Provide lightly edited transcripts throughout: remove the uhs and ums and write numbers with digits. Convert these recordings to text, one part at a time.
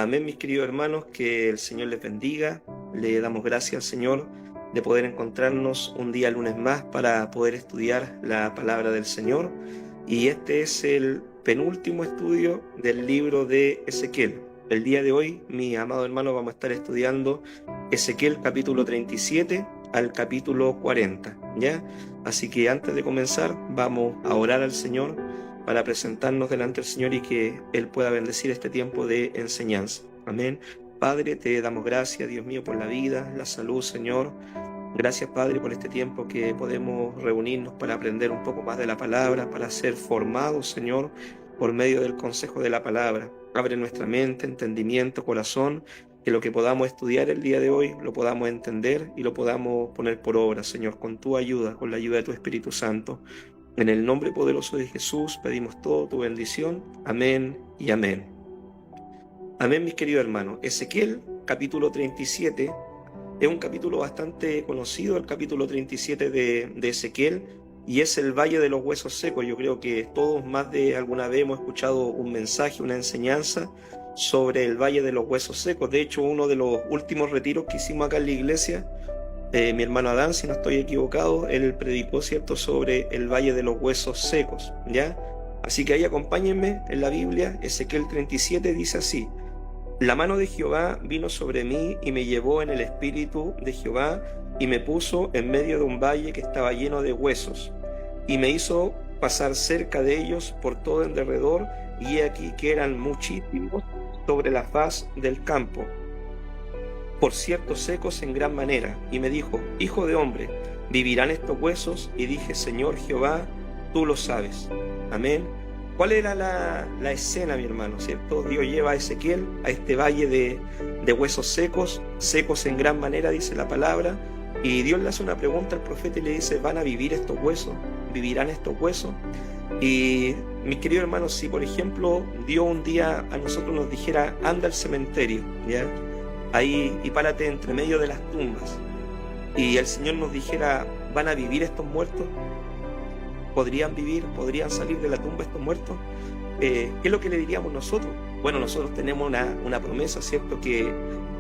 Amén, mis queridos hermanos, que el Señor les bendiga. Le damos gracias al Señor de poder encontrarnos un día lunes más para poder estudiar la palabra del Señor. Y este es el penúltimo estudio del libro de Ezequiel. El día de hoy, mi amado hermano, vamos a estar estudiando Ezequiel capítulo 37 al capítulo 40, ¿ya? Así que antes de comenzar, vamos a orar al Señor para presentarnos delante del Señor y que Él pueda bendecir este tiempo de enseñanza. Amén. Padre, te damos gracias, Dios mío, por la vida, la salud, Señor. Gracias, Padre, por este tiempo que podemos reunirnos para aprender un poco más de la palabra, para ser formados, Señor, por medio del consejo de la palabra. Abre nuestra mente, entendimiento, corazón, que lo que podamos estudiar el día de hoy lo podamos entender y lo podamos poner por obra, Señor, con tu ayuda, con la ayuda de tu Espíritu Santo. En el nombre poderoso de Jesús pedimos todo tu bendición. Amén y amén. Amén, mis queridos hermanos. Ezequiel, capítulo 37, es un capítulo bastante conocido, el capítulo 37 de Ezequiel, y es el Valle de los Huesos Secos. Yo creo que todos más de alguna vez hemos escuchado un mensaje, una enseñanza sobre el Valle de los Huesos Secos. De hecho, uno de los últimos retiros que hicimos acá en la iglesia, mi hermano Adán, si no estoy equivocado, él predicó, ¿cierto?, sobre el Valle de los Huesos Secos, ¿ya? Así que ahí acompáñenme en la Biblia. Ezequiel 37 dice así: La mano de Jehová vino sobre mí y me llevó en el espíritu de Jehová y me puso en medio de un valle que estaba lleno de huesos y me hizo pasar cerca de ellos por todo en derredor, y he aquí que eran muchísimos sobre la faz del campo, por cierto secos en gran manera. Y me dijo: Hijo de hombre, ¿vivirán estos huesos? Y dije: Señor Jehová, tú lo sabes. Amén. ¿Cuál era la escena, mi hermano? ¿Cierto? Dios lleva a Ezequiel a este valle de huesos secos, secos en gran manera, dice la palabra, y Dios le hace una pregunta al profeta y le dice: ¿van a vivir estos huesos? ¿Vivirán estos huesos? Y mis queridos hermanos, si por ejemplo Dios un día a nosotros nos dijera: anda al cementerio, ¿ya?, ahí, y párate entre medio de las tumbas, y el Señor nos dijera: ¿van a vivir estos muertos? ¿Podrían vivir? ¿Podrían salir de la tumba estos muertos? ¿Qué es lo que le diríamos nosotros? Bueno, nosotros tenemos una promesa, ¿cierto?, que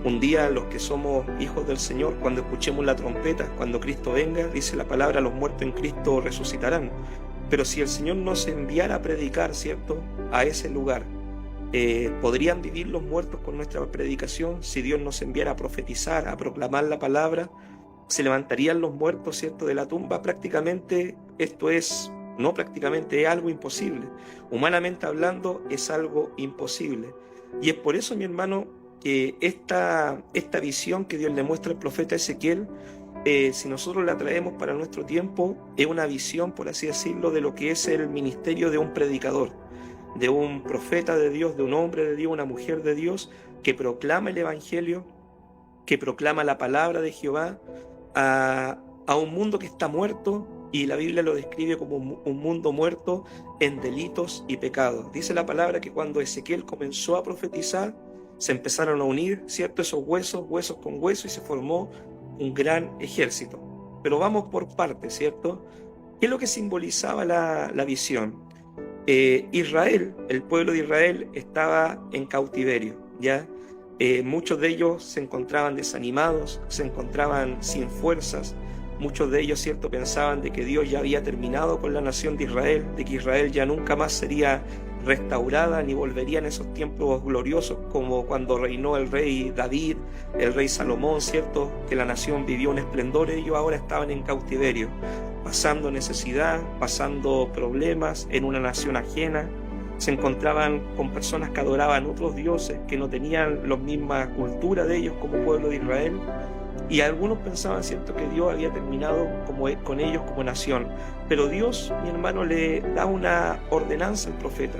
un día los que somos hijos del Señor, cuando escuchemos la trompeta, cuando Cristo venga, dice la palabra, los muertos en Cristo resucitarán. Pero si el Señor nos enviara a predicar, ¿cierto?, a ese lugar, ¿podrían vivir los muertos con nuestra predicación? Si Dios nos enviara a profetizar, a proclamar la palabra, ¿se levantarían los muertos, ¿cierto?, de la tumba? Prácticamente esto es, no prácticamente, es algo imposible. Humanamente hablando, es algo imposible. Y es por eso, mi hermano, que esta visión que Dios le muestra al profeta Ezequiel, si nosotros la traemos para nuestro tiempo, es una visión, por así decirlo, de lo que es el ministerio de un predicador, de un profeta de Dios, de un hombre de Dios, una mujer de Dios, que proclama el evangelio, que proclama la palabra de Jehová a un mundo que está muerto, y la Biblia lo describe como un mundo muerto en delitos y pecados. Dice la palabra que cuando Ezequiel comenzó a profetizar, se empezaron a unir, ¿cierto?, esos huesos, huesos con huesos, y se formó un gran ejército. Pero vamos por partes, ¿cierto? ¿Qué es lo que simbolizaba la visión? Israel, el pueblo de Israel, estaba en cautiverio, ¿ya? Muchos de ellos se encontraban desanimados, se encontraban sin fuerzas. Muchos de ellos, ¿cierto?, pensaban de que Dios ya había terminado con la nación de Israel, de que Israel ya nunca más sería restaurada ni volvería en esos tiempos gloriosos como cuando reinó el rey David, el rey Salomón, ¿cierto?, que la nación vivió un esplendor. Ellos ahora estaban en cautiverio, pasando necesidad, pasando problemas en una nación ajena. Se encontraban con personas que adoraban otros dioses, que no tenían la misma cultura de ellos como pueblo de Israel. Y algunos pensaban, ¿cierto?, que Dios había terminado con ellos como nación. Pero Dios, mi hermano, le da una ordenanza al profeta.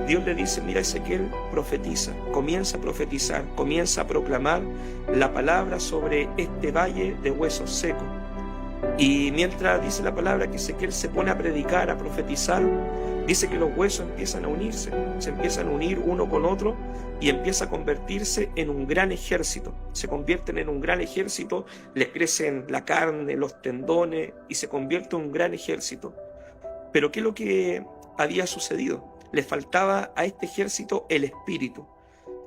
Dios le dice: mira, Ezequiel, profetiza, comienza a profetizar, comienza a proclamar la palabra sobre este valle de huesos secos. Y mientras dice la palabra que Ezequiel se pone a predicar, a profetizar, dice que los huesos empiezan a unirse, se empiezan a unir uno con otro, y empieza a convertirse en un gran ejército. Se convierten en un gran ejército, les crecen la carne, los tendones, y se convierte en un gran ejército. Pero ¿qué es lo que había sucedido? Le faltaba a este ejército el espíritu.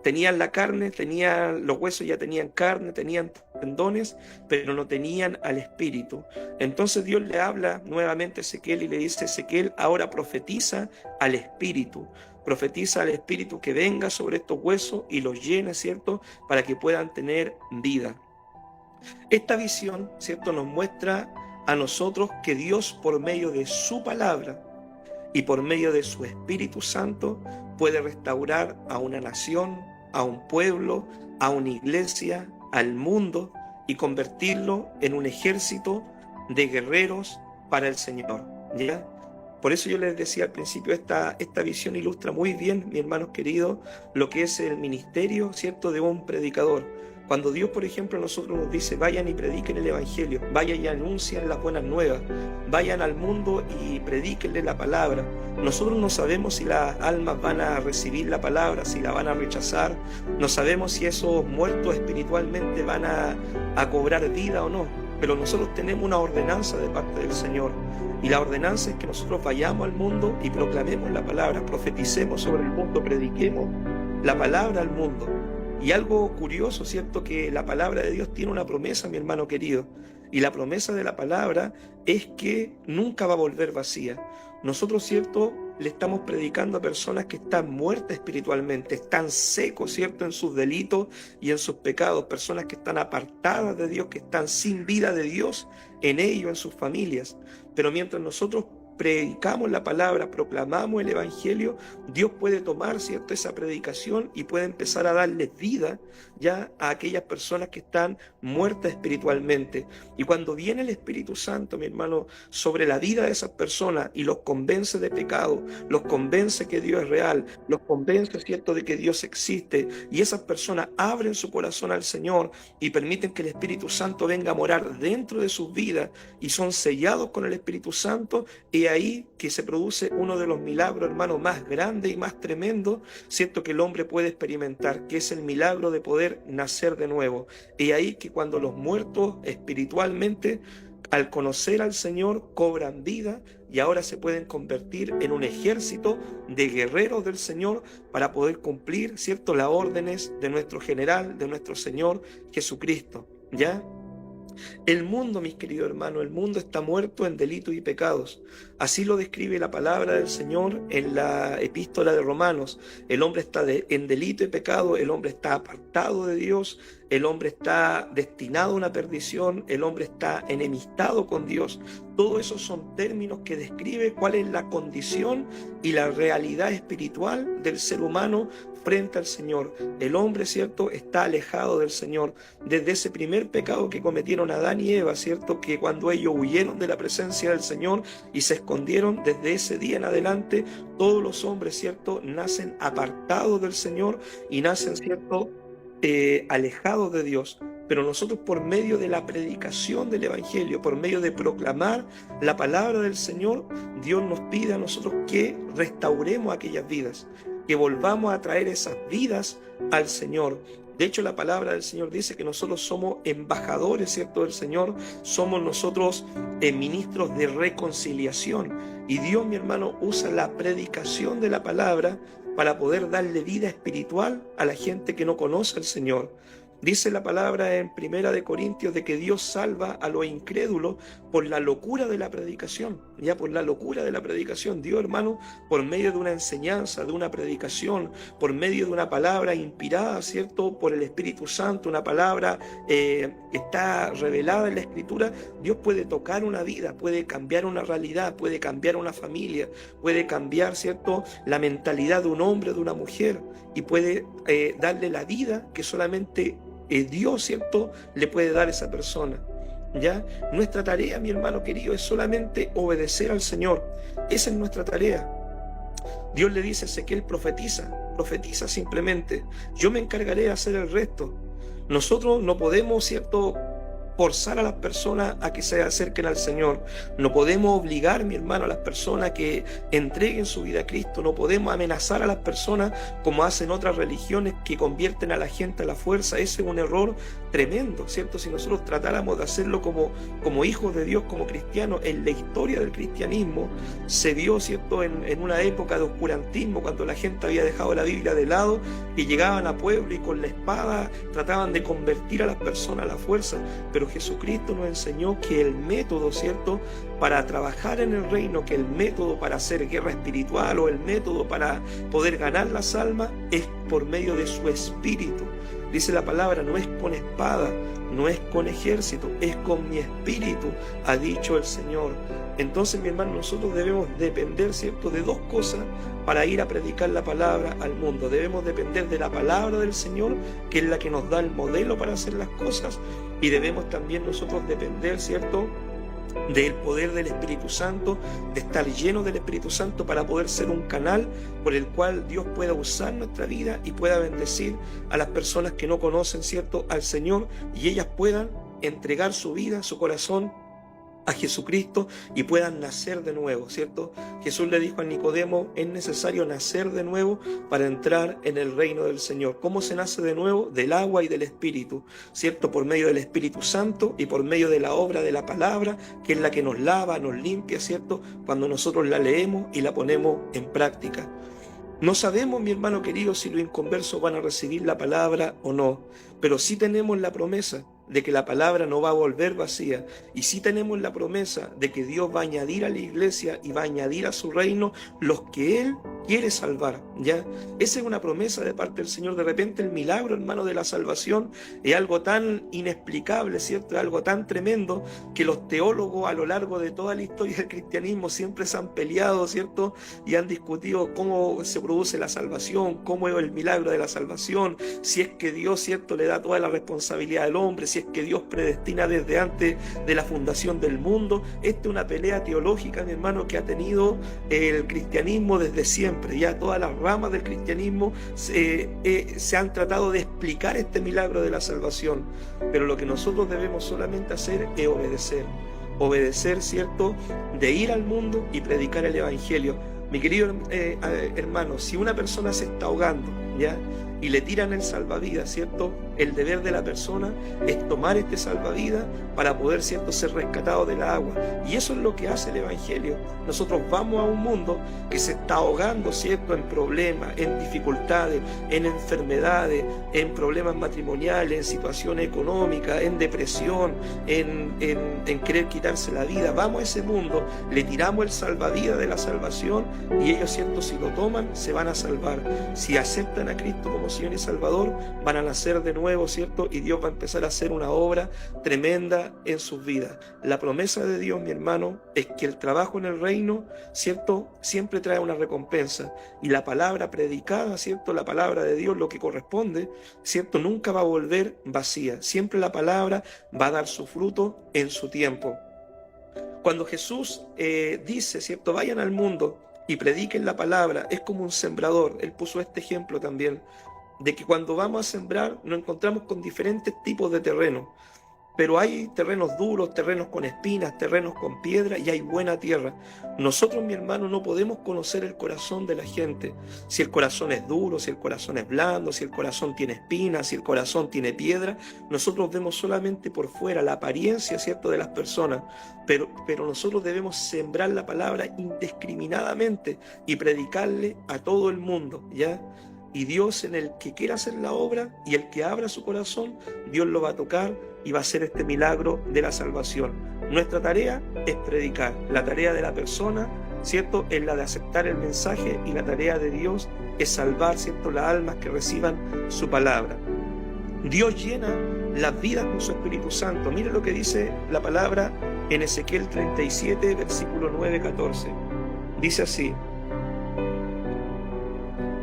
tenían la carne, tenían los huesos, ya tenían carne, tenían tendones, pero no tenían al espíritu. Entonces Dios le habla nuevamente a Ezequiel y le dice: Ezequiel, ahora profetiza al espíritu. Profetiza al espíritu que venga sobre estos huesos y los llene, ¿cierto? Para que puedan tener vida. Esta visión, ¿cierto?, nos muestra a nosotros que Dios, por medio de su palabra y por medio de su Espíritu Santo, puede restaurar a una nación, a un pueblo, a una iglesia, al mundo, y convertirlo en un ejército de guerreros para el Señor, ¿ya? Por eso yo les decía al principio, esta visión ilustra muy bien, mis hermanos queridos, lo que es el ministerio, ¿cierto?, de un predicador. Cuando Dios, por ejemplo, a nosotros nos dice: vayan y prediquen el Evangelio, vayan y anuncien las buenas nuevas, vayan al mundo y predíquenle la palabra. Nosotros no sabemos si las almas van a recibir la palabra, si la van a rechazar, no sabemos si esos muertos espiritualmente van a cobrar vida o no, pero nosotros tenemos una ordenanza de parte del Señor. Y la ordenanza es que nosotros vayamos al mundo y proclamemos la palabra, profeticemos sobre el mundo, prediquemos la palabra al mundo. Y algo curioso, ¿cierto?, que la palabra de Dios tiene una promesa, mi hermano querido. Y la promesa de la palabra es que nunca va a volver vacía. Nosotros, ¿cierto?, le estamos predicando a personas que están muertas espiritualmente, están secos, ¿cierto?, en sus delitos y en sus pecados. Personas que están apartadas de Dios, que están sin vida de Dios en ellos, en sus familias. Pero mientras nosotros predicamos la palabra, proclamamos el Evangelio, Dios puede tomar, ¿cierto?, esa predicación y puede empezar a darles vida ya a aquellas personas que están muertas espiritualmente. Y cuando viene el Espíritu Santo, mi hermano, sobre la vida de esas personas y los convence de pecado, los convence que Dios es real, los convence, ¿cierto?, de que Dios existe, y esas personas abren su corazón al Señor y permiten que el Espíritu Santo venga a morar dentro de sus vidas y son sellados con el Espíritu Santo, y ahí que se produce uno de los milagros, hermano, más grandes y más tremendos, ¿cierto?, que el hombre puede experimentar, que es el milagro de poder nacer de nuevo. Y ahí que cuando los muertos espiritualmente, al conocer al Señor, cobran vida y ahora se pueden convertir en un ejército de guerreros del Señor para poder cumplir, ¿cierto?, las órdenes de nuestro general, de nuestro Señor Jesucristo, ¿ya? El mundo, mis queridos hermanos, el mundo está muerto en delitos y pecados. Así lo describe la palabra del Señor en la epístola de Romanos. El hombre está en delito y pecado, el hombre está apartado de Dios, el hombre está destinado a una perdición, el hombre está enemistado con Dios. Todos esos son términos que describen cuál es la condición y la realidad espiritual del ser humano frente al Señor. El hombre, ¿cierto?, está alejado del Señor desde ese primer pecado que cometieron Adán y Eva, ¿cierto?, que cuando ellos huyeron de la presencia del Señor y se escondieron, desde ese día en adelante todos los hombres, ¿cierto?, nacen apartados del Señor y nacen, ¿cierto?, alejados de Dios. Pero nosotros, por medio de la predicación del Evangelio, por medio de proclamar la palabra del Señor, Dios nos pide a nosotros que restauremos aquellas vidas, que volvamos a traer esas vidas al Señor. De hecho, la palabra del Señor dice que nosotros somos embajadores, ¿cierto?, del Señor. Somos nosotros ministros de reconciliación. Y Dios, mi hermano, usa la predicación de la palabra para poder darle vida espiritual a la gente que no conoce al Señor. Dice la palabra en 1 Corintios de que Dios salva a los incrédulos por la locura de la predicación. Ya por la locura de la predicación, Dios, hermano, por medio de una enseñanza, de una predicación, por medio de una palabra inspirada, ¿cierto?, por el Espíritu Santo, una palabra que está revelada en la Escritura, Dios puede tocar una vida, puede cambiar una realidad, puede cambiar una familia, puede cambiar, ¿cierto?, la mentalidad de un hombre, de una mujer, y puede darle la vida que solamente Dios, ¿cierto?, le puede dar a esa persona. ¿Ya? Nuestra tarea, mi hermano querido, es solamente obedecer al Señor. Esa es nuestra tarea. Dios le dice a Ezequiel: profetiza simplemente. Yo me encargaré de hacer el resto. Nosotros no podemos, ¿cierto?, forzar a las personas a que se acerquen al Señor. No podemos obligar, mi hermano, a las personas que entreguen su vida a Cristo. No podemos amenazar a las personas como hacen otras religiones que convierten a la gente a la fuerza. Ese es un error tremendo, ¿cierto? Si nosotros tratáramos de hacerlo como hijos de Dios, como cristianos, en la historia del cristianismo se dio, ¿cierto?, en una época de oscurantismo, cuando la gente había dejado la Biblia de lado que llegaban a pueblo y con la espada trataban de convertir a las personas a la fuerza, pero Jesucristo nos enseñó que el método, ¿cierto?, para trabajar en el reino, que el método para hacer guerra espiritual o el método para poder ganar las almas es por medio de su Espíritu. Dice la palabra, no es con espada, no es con ejército, es con mi Espíritu, ha dicho el Señor. Entonces, mi hermano, nosotros debemos depender, ¿cierto?, de dos cosas para ir a predicar la palabra al mundo. Debemos depender de la palabra del Señor, que es la que nos da el modelo para hacer las cosas, y debemos también nosotros depender, ¿cierto?, del poder del Espíritu Santo, de estar llenos del Espíritu Santo para poder ser un canal por el cual Dios pueda usar nuestra vida y pueda bendecir a las personas que no conocen, ¿cierto?, al Señor, y ellas puedan entregar su vida, su corazón a Jesucristo y puedan nacer de nuevo, ¿cierto? Jesús le dijo a Nicodemo, es necesario nacer de nuevo para entrar en el reino del Señor. ¿Cómo se nace de nuevo? Del agua y del Espíritu, ¿cierto? Por medio del Espíritu Santo y por medio de la obra de la palabra, que es la que nos lava, nos limpia, ¿cierto?, cuando nosotros la leemos y la ponemos en práctica. No sabemos, mi hermano querido, si los inconversos van a recibir la palabra o no, pero sí tenemos la promesa de que la palabra no va a volver vacía, y sí tenemos la promesa de que Dios va a añadir a la iglesia y va a añadir a su reino los que Él quiere salvar, ¿ya? Esa es una promesa de parte del Señor. De repente el milagro, hermano, de la salvación es algo tan inexplicable, ¿cierto? Es algo tan tremendo que los teólogos a lo largo de toda la historia del cristianismo siempre se han peleado, ¿cierto?, y han discutido cómo se produce la salvación, cómo es el milagro de la salvación, si es que Dios, ¿cierto?, le da toda la responsabilidad al hombre, si es que Dios predestina desde antes de la fundación del mundo. Esta es una pelea teológica, mi hermano, que ha tenido el cristianismo desde siempre. Ya todas las ramas del cristianismo se han tratado de explicar este milagro de la salvación, pero lo que nosotros debemos solamente hacer es obedecer, ¿cierto?, de ir al mundo y predicar el Evangelio. Mi querido hermano, si una persona se está ahogando, ¿ya?, y le tiran el salvavidas, ¿cierto?, el deber de la persona es tomar este salvavidas para poder, ¿cierto?, ser rescatado del agua. Y eso es lo que hace el Evangelio. Nosotros vamos a un mundo que se está ahogando, ¿cierto?, en problemas, en dificultades, en enfermedades, en problemas matrimoniales, en situaciones económicas, en depresión, en querer quitarse la vida. Vamos a ese mundo, le tiramos el salvavidas de la salvación y ellos, ¿cierto?, si lo toman, se van a salvar. Si aceptan a Cristo como Señor y Salvador, van a nacer de nuevo, ¿cierto? Y Dios va a empezar a hacer una obra tremenda en sus vidas. La promesa de Dios, mi hermano, es que el trabajo en el reino, ¿cierto?, siempre trae una recompensa. Y la palabra predicada, ¿cierto?, la palabra de Dios, lo que corresponde, ¿cierto?, nunca va a volver vacía. Siempre la palabra va a dar su fruto en su tiempo. Cuando Jesús dice, ¿cierto?, vayan al mundo y prediquen la palabra, es como un sembrador. Él puso este ejemplo también, de que cuando vamos a sembrar nos encontramos con diferentes tipos de terrenos, pero hay terrenos duros, terrenos con espinas, terrenos con piedra, y hay buena tierra. Nosotros, mi hermano, no podemos conocer el corazón de la gente, si el corazón es duro, si el corazón es blando, si el corazón tiene espinas, si el corazón tiene piedra. Nosotros vemos solamente por fuera la apariencia, ¿cierto?, de las personas, pero nosotros debemos sembrar la palabra indiscriminadamente y predicarle a todo el mundo, ¿ya? Y Dios, en el que quiera hacer la obra y el que abra su corazón, Dios lo va a tocar y va a hacer este milagro de la salvación. Nuestra tarea es predicar. La tarea de la persona, ¿cierto?, es la de aceptar el mensaje, y la tarea de Dios es salvar, ¿cierto?, las almas que reciban su palabra. Dios llena las vidas con su Espíritu Santo. Mire lo que dice la palabra en Ezequiel 37, versículo 9-14. Dice así: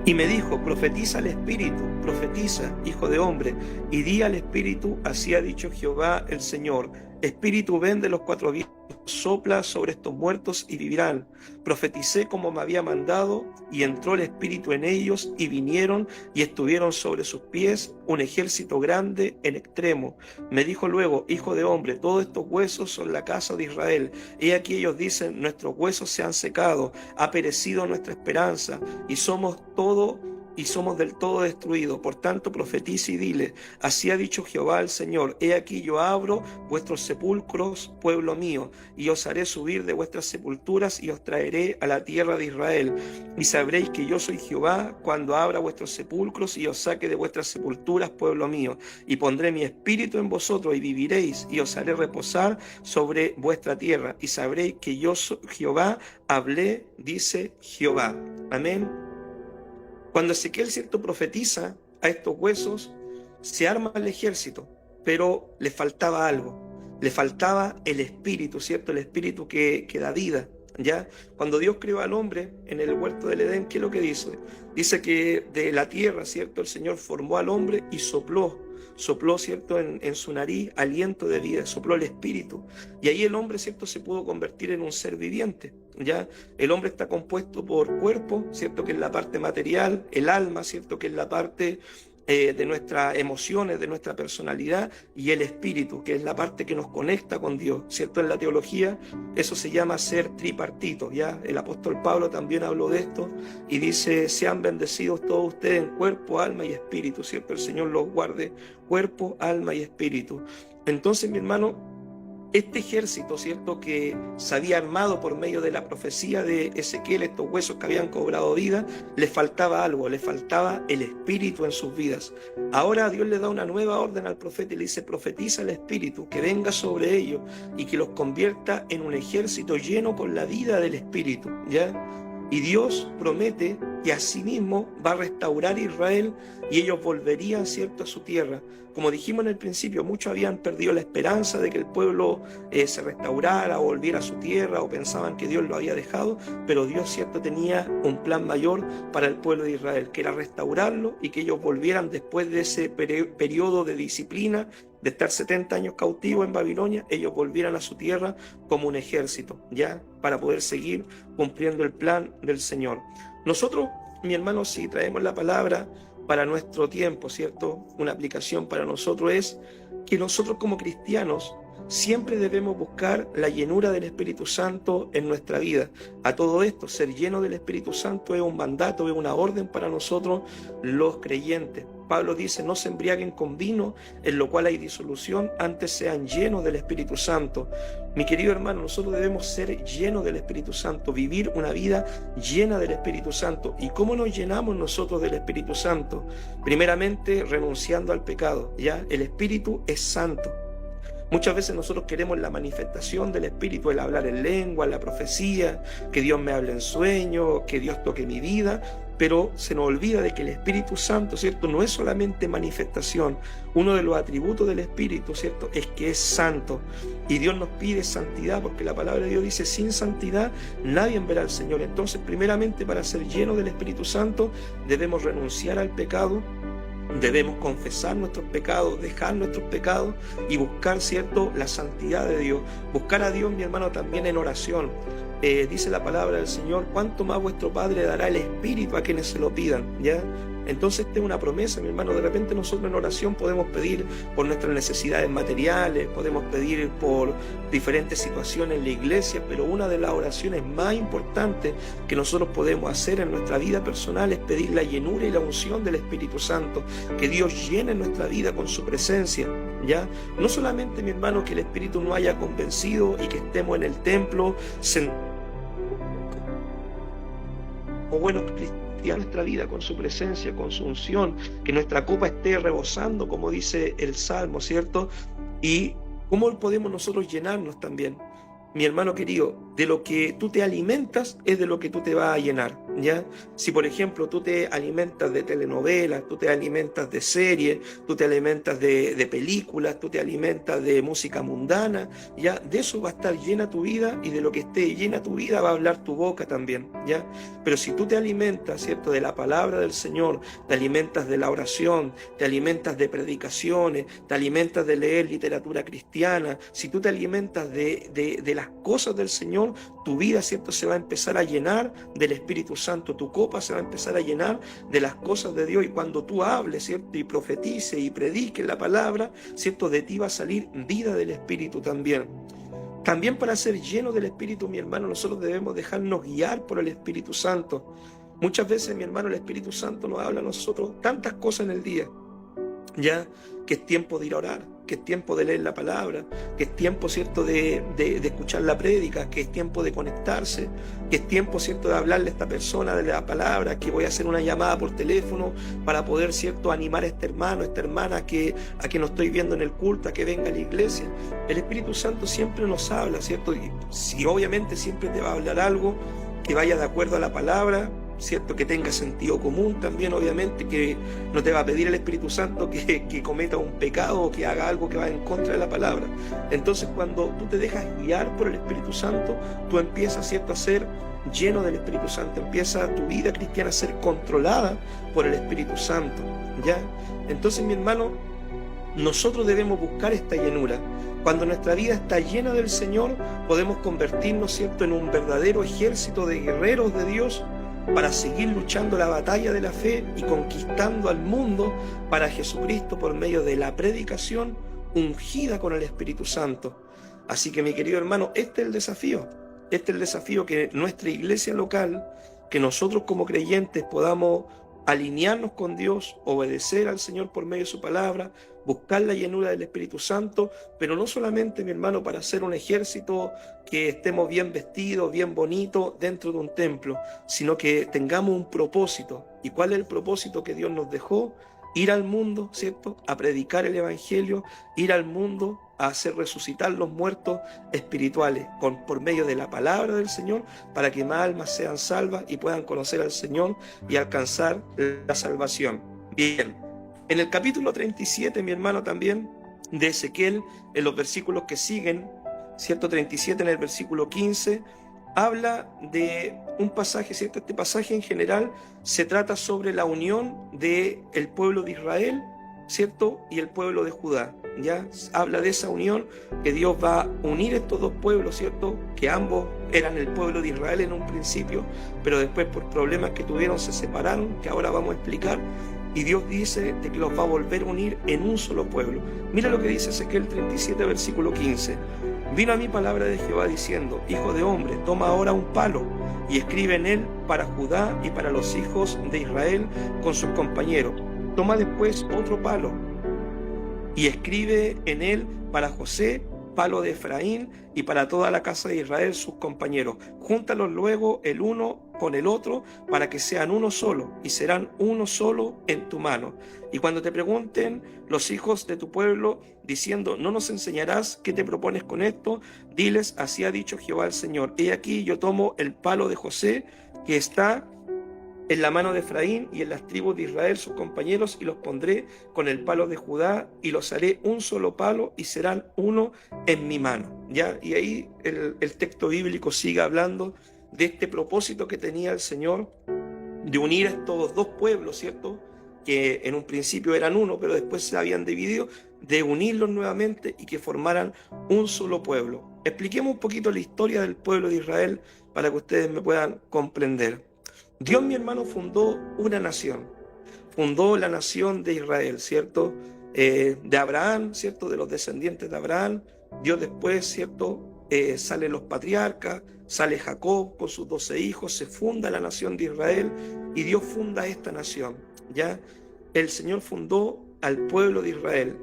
y me dijo, profetiza al Espíritu, profetiza, hijo de hombre, y di al Espíritu, así ha dicho Jehová el Señor, Espíritu, ven de los cuatro vientos, sopla sobre estos muertos y vivirán. Profeticé como me había mandado, y entró el Espíritu en ellos, y vinieron y estuvieron sobre sus pies un ejército grande en extremo. Me dijo luego, hijo de hombre, todos estos huesos son la casa de Israel. He aquí ellos dicen, nuestros huesos se han secado, ha perecido nuestra esperanza, y somos todo y somos del todo destruidos. Por tanto, profetiza y dile, así ha dicho Jehová el Señor, he aquí yo abro vuestros sepulcros, pueblo mío, y os haré subir de vuestras sepulturas y os traeré a la tierra de Israel. Y sabréis que yo soy Jehová cuando abra vuestros sepulcros y os saque de vuestras sepulturas, pueblo mío, y pondré mi espíritu en vosotros y viviréis y os haré reposar sobre vuestra tierra. Y sabréis que yo soy Jehová, hablé, dice Jehová. Amén. Cuando Ezequiel, ¿cierto?, profetiza a estos huesos, se arma el ejército, pero le faltaba algo. Le faltaba el espíritu, ¿cierto? El espíritu que da vida, ¿ya? Cuando Dios creó al hombre en el huerto del Edén, ¿qué es lo que dice? Dice que de la tierra, ¿cierto?, el Señor formó al hombre y sopló, ¿cierto?, en su nariz aliento de vida, sopló el espíritu. Y ahí el hombre, ¿cierto?, se pudo convertir en un ser viviente, ¿ya? El hombre está compuesto por cuerpo, ¿cierto?, que es la parte material, el alma, ¿cierto?, que es la parte de nuestras emociones, de nuestra personalidad, y el espíritu, que es la parte que nos conecta con Dios, ¿cierto? En la teología eso se llama ser tripartito, ¿ya? El apóstol Pablo también habló de esto y dice, sean bendecidos todos ustedes en cuerpo, alma y espíritu, ¿cierto? El Señor los guarde, cuerpo, alma y espíritu. Entonces, mi hermano, este ejército, ¿cierto?, que se había armado por medio de la profecía de Ezequiel, estos huesos que habían cobrado vida, les faltaba algo, les faltaba el espíritu en sus vidas. Ahora Dios le da una nueva orden al profeta y le dice, profetiza el espíritu, que venga sobre ellos y que los convierta en un ejército lleno con la vida del espíritu, ¿ya? Y Dios promete que asimismo va a restaurar Israel y ellos volverían, ¿cierto?, a su tierra. Como dijimos en el principio, muchos habían perdido la esperanza de que el pueblo se restaurara o volviera a su tierra, o pensaban que Dios lo había dejado, pero Dios, ¿cierto?, tenía un plan mayor para el pueblo de Israel, que era restaurarlo y que ellos volvieran después de ese periodo de disciplina, de estar 70 años cautivos en Babilonia, ellos volvieran a su tierra como un ejército, ¿ya?, para poder seguir cumpliendo el plan del Señor. Nosotros, mi hermano, si traemos la palabra para nuestro tiempo, ¿cierto? Una aplicación para nosotros es que nosotros como cristianos siempre debemos buscar la llenura del Espíritu Santo en nuestra vida. A todo esto, ser lleno del Espíritu Santo es un mandato, es una orden para nosotros los creyentes. Pablo dice, no se embriaguen con vino, en lo cual hay disolución, antes sean llenos del Espíritu Santo. Mi querido hermano, nosotros debemos ser llenos del Espíritu Santo, vivir una vida llena del Espíritu Santo. ¿Y cómo nos llenamos nosotros del Espíritu Santo? Primeramente, renunciando al pecado, ¿ya? El Espíritu es santo. Muchas veces nosotros queremos la manifestación del Espíritu, el hablar en lengua, la profecía, que Dios me hable en sueño, que Dios toque mi vida, pero se nos olvida de que el Espíritu Santo, ¿cierto?, no es solamente manifestación. Uno de los atributos del Espíritu, ¿cierto?, es que es santo. Y Dios nos pide santidad, porque la palabra de Dios dice, sin santidad nadie verá al Señor. Entonces, primeramente, para ser llenos del Espíritu Santo, debemos renunciar al pecado, debemos confesar nuestros pecados, dejar nuestros pecados y buscar, ¿cierto?, la santidad de Dios. Buscar a Dios, mi hermano, también en oración. Dice la palabra del Señor, cuánto más vuestro Padre dará el Espíritu a quienes se lo pidan, ¿ya? Entonces, esta es una promesa, mi hermano. De repente nosotros en oración podemos pedir por nuestras necesidades materiales, podemos pedir por diferentes situaciones en la iglesia, pero una de las oraciones más importantes que nosotros podemos hacer en nuestra vida personal es pedir la llenura y la unción del Espíritu Santo, que Dios llene nuestra vida con su presencia, ¿ya? No solamente, mi hermano, que el Espíritu nos haya convencido y que estemos en el templo como buenos cristianos, nuestra vida con su presencia, con su unción, que nuestra copa esté rebosando, como dice el Salmo, ¿cierto? Y cómo podemos nosotros llenarnos también. Mi hermano querido, de lo que tú te alimentas es de lo que tú te vas a llenar, ¿ya? Si, por ejemplo, tú te alimentas de telenovelas, tú te alimentas de series, tú te alimentas de películas, tú te alimentas de música mundana, ¿ya? De eso va a estar llena tu vida, y de lo que esté llena tu vida va a hablar tu boca también, ¿ya? Pero si tú te alimentas, ¿cierto?, de la palabra del Señor, te alimentas de la oración, te alimentas de predicaciones, te alimentas de leer literatura cristiana, si tú te alimentas de las cosas del Señor, tu vida, ¿cierto?, se va a empezar a llenar del Espíritu Santo, tu copa se va a empezar a llenar de las cosas de Dios, y cuando tú hables, ¿cierto?, y profetices y prediques la palabra, ¿cierto?, de ti va a salir vida del Espíritu también. También para ser llenos del Espíritu, mi hermano, nosotros debemos dejarnos guiar por el Espíritu Santo. Muchas veces, mi hermano, el Espíritu Santo nos habla a nosotros tantas cosas en el día, ya que es tiempo de ir a orar, que es tiempo de leer la palabra, que es tiempo, ¿cierto?, de escuchar la prédica, que es tiempo de conectarse, que es tiempo, ¿cierto?, de hablarle a esta persona de la palabra, que voy a hacer una llamada por teléfono para poder, ¿cierto?, animar a este hermano, a esta hermana a que no estoy viendo en el culto, a que venga a la iglesia. El Espíritu Santo siempre nos habla, ¿cierto? Y si obviamente siempre te va a hablar algo que vaya de acuerdo a la palabra, ¿cierto? Que tenga sentido común también, obviamente, que no te va a pedir el Espíritu Santo que cometa un pecado o que haga algo que va en contra de la palabra. Entonces, cuando tú te dejas guiar por el Espíritu Santo, tú empiezas, ¿cierto?, a ser lleno del Espíritu Santo, empieza tu vida cristiana a ser controlada por el Espíritu Santo, ¿ya? Entonces, mi hermano, nosotros debemos buscar esta llenura. Cuando nuestra vida está llena del Señor, podemos convertirnos, ¿cierto?, en un verdadero ejército de guerreros de Dios para seguir luchando la batalla de la fe y conquistando al mundo para Jesucristo por medio de la predicación ungida con el Espíritu Santo. Así que, mi querido hermano, este es el desafío. Este es el desafío, que nuestra iglesia local, que nosotros como creyentes podamos alinearnos con Dios, obedecer al Señor por medio de su palabra, buscar la llenura del Espíritu Santo, pero no solamente, mi hermano, para hacer un ejército que estemos bien vestidos, bien bonitos dentro de un templo, sino que tengamos un propósito. ¿Y cuál es el propósito que Dios nos dejó? Ir al mundo, ¿cierto?, a predicar el Evangelio, ir al mundo a hacer resucitar los muertos espirituales por medio de la palabra del Señor, para que más almas sean salvas y puedan conocer al Señor y alcanzar la salvación. Bien, en el capítulo 37, mi hermano, también de Ezequiel, en los versículos que siguen, ¿cierto?, 37 en el versículo 15, habla de un pasaje, ¿cierto? Este pasaje en general se trata sobre la unión del pueblo de Israel, ¿cierto?, y el pueblo de Judá. Ya habla de esa unión, que Dios va a unir estos dos pueblos, ¿cierto?, que ambos eran el pueblo de Israel en un principio, pero después por problemas que tuvieron se separaron, que ahora vamos a explicar, y Dios dice de que los va a volver a unir en un solo pueblo. Mira lo que dice Ezequiel 37, versículo 15. Vino a mí palabra de Jehová diciendo: Hijo de hombre, toma ahora un palo y escribe en él para Judá y para los hijos de Israel con sus compañeros. Toma después otro palo y escribe en él para José, palo de Efraín, y para toda la casa de Israel sus compañeros. Júntalos luego el uno con el otro para que sean uno solo, y serán uno solo en tu mano. Y cuando te pregunten los hijos de tu pueblo diciendo: ¿no nos enseñarás qué te propones con esto?, diles: así ha dicho Jehová el Señor. He aquí, yo tomo el palo de José que está en la mano de Efraín y en las tribus de Israel sus compañeros, y los pondré con el palo de Judá, y los haré un solo palo, y serán uno en mi mano. ¿Ya? Y ahí el texto bíblico sigue hablando de este propósito que tenía el Señor de unir a estos dos pueblos, ¿cierto?, que en un principio eran uno, pero después se habían dividido, de unirlos nuevamente y que formaran un solo pueblo. Expliquemos un poquito la historia del pueblo de Israel para que ustedes me puedan comprender. Dios, mi hermano, fundó una nación, fundó la nación de Israel, ¿cierto? De Abraham, ¿cierto?, de los descendientes de Abraham. Dios después, ¿cierto?, salen los patriarcas, sale Jacob con sus 12 hijos, se funda la nación de Israel y Dios funda esta nación, ¿ya? El Señor fundó al pueblo de Israel.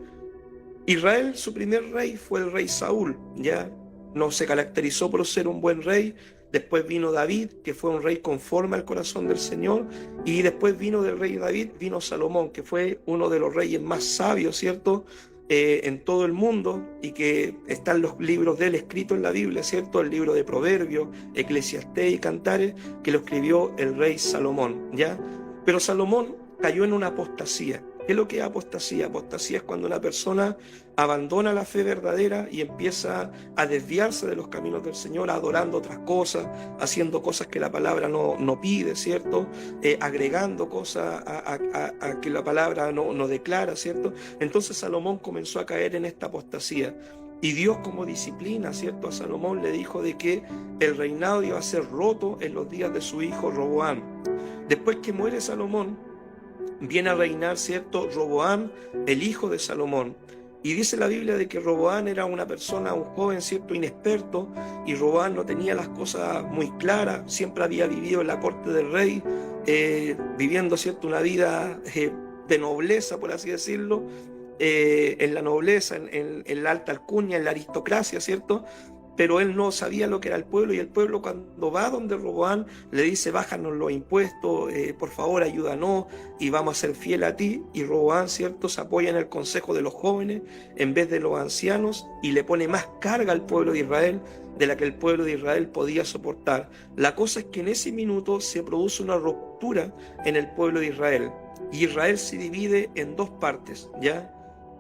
Israel, su primer rey fue el rey Saúl, ¿ya? No se caracterizó por ser un buen rey. Después vino David, que fue un rey conforme al corazón del Señor, y después vino del rey David, vino Salomón, que fue uno de los reyes más sabios, ¿cierto?, en todo el mundo, y que están los libros de él escritos en la Biblia, ¿cierto?, el libro de Proverbios, Eclesiastés y Cantares, que lo escribió el rey Salomón, ¿ya? Pero Salomón cayó en una apostasía. ¿Qué es lo que es apostasía? Apostasía es cuando una persona abandona la fe verdadera y empieza a desviarse de los caminos del Señor, adorando otras cosas, haciendo cosas que la palabra no pide, ¿cierto? Agregando cosas a que la palabra no declara, ¿cierto? Entonces Salomón comenzó a caer en esta apostasía. Y Dios, como disciplina, ¿cierto?, a Salomón le dijo de que el reinado iba a ser roto en los días de su hijo Roboam. Después que muere Salomón, viene a reinar, ¿cierto?, Roboam, el hijo de Salomón. Y dice la Biblia de que Roboam era una persona, un joven, ¿cierto?, inexperto, y Roboam no tenía las cosas muy claras, siempre había vivido en la corte del rey, viviendo, ¿cierto?, una vida de nobleza, por así decirlo, en la nobleza, en la alta alcurnia, en la aristocracia, ¿cierto? Pero él no sabía lo que era el pueblo, y el pueblo, cuando va donde Roboam, le dice: bájanos los impuestos, por favor ayúdanos y vamos a ser fieles a ti. Y Roboam, ¿cierto?, se apoya en el consejo de los jóvenes en vez de los ancianos, y le pone más carga al pueblo de Israel de la que el pueblo de Israel podía soportar. La cosa es que en ese minuto se produce una ruptura en el pueblo de Israel, y Israel se divide en dos partes, ¿ya?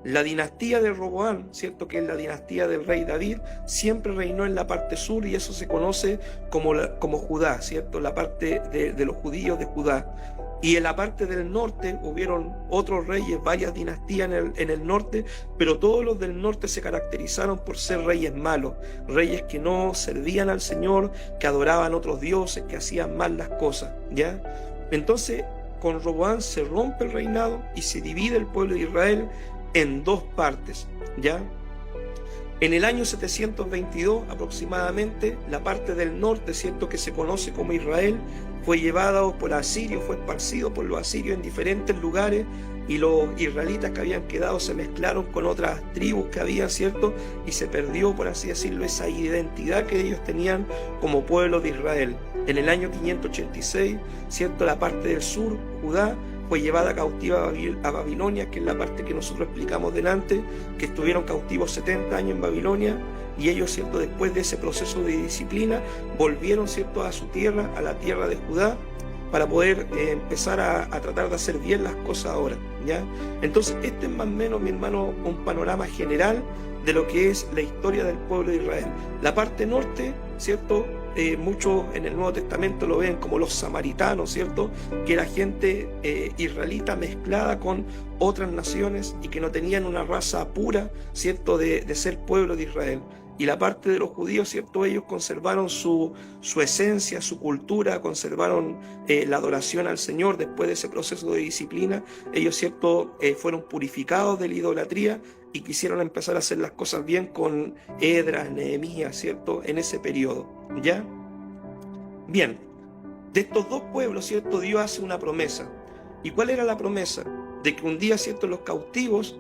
La dinastía de Roboam, ¿cierto?, que es la dinastía del rey David, siempre reinó en la parte sur, y eso se conoce como Judá, ¿cierto?, la parte de los judíos de Judá. Y en la parte del norte hubieron otros reyes, varias dinastías en el norte, pero todos los del norte se caracterizaron por ser reyes malos, reyes que no servían al Señor, que adoraban otros dioses, que hacían mal las cosas, ¿ya? Entonces, con Roboam se rompe el reinado y se divide el pueblo de Israel en dos partes, ¿ya? En el año 722 aproximadamente, la parte del norte, ¿cierto?, que se conoce como Israel, fue llevado por asirios, fue esparcido por los asirios en diferentes lugares, y los israelitas que habían quedado se mezclaron con otras tribus que había, ¿cierto?, y se perdió, por así decirlo, esa identidad que ellos tenían como pueblo de Israel. En el año 586, ¿cierto?, la parte del sur, Judá, fue llevada cautiva a Babilonia, que es la parte que nosotros explicamos delante, que estuvieron cautivos 70 años en Babilonia, y ellos, ¿cierto?, después de ese proceso de disciplina, volvieron, ¿cierto?, a su tierra, a la tierra de Judá, para poder empezar a tratar de hacer bien las cosas ahora, ¿ya? Entonces, este es más o menos, mi hermano, un panorama general de lo que es la historia del pueblo de Israel. La parte norte, ¿cierto?, muchos en el Nuevo Testamento lo ven como los samaritanos, ¿cierto?, que era gente israelita mezclada con otras naciones y que no tenían una raza pura, ¿cierto?, de ser pueblo de Israel. Y la parte de los judíos, ¿cierto?, ellos conservaron su esencia, su cultura, conservaron la adoración al Señor. Después de ese proceso de disciplina, ellos, ¿cierto?, fueron purificados de la idolatría y quisieron empezar a hacer las cosas bien con Esdras, Nehemías, ¿cierto?, en ese periodo, ¿ya? Bien, de estos dos pueblos, ¿cierto?, Dios hace una promesa. ¿Y cuál era la promesa? De que un día, ¿cierto?, los cautivos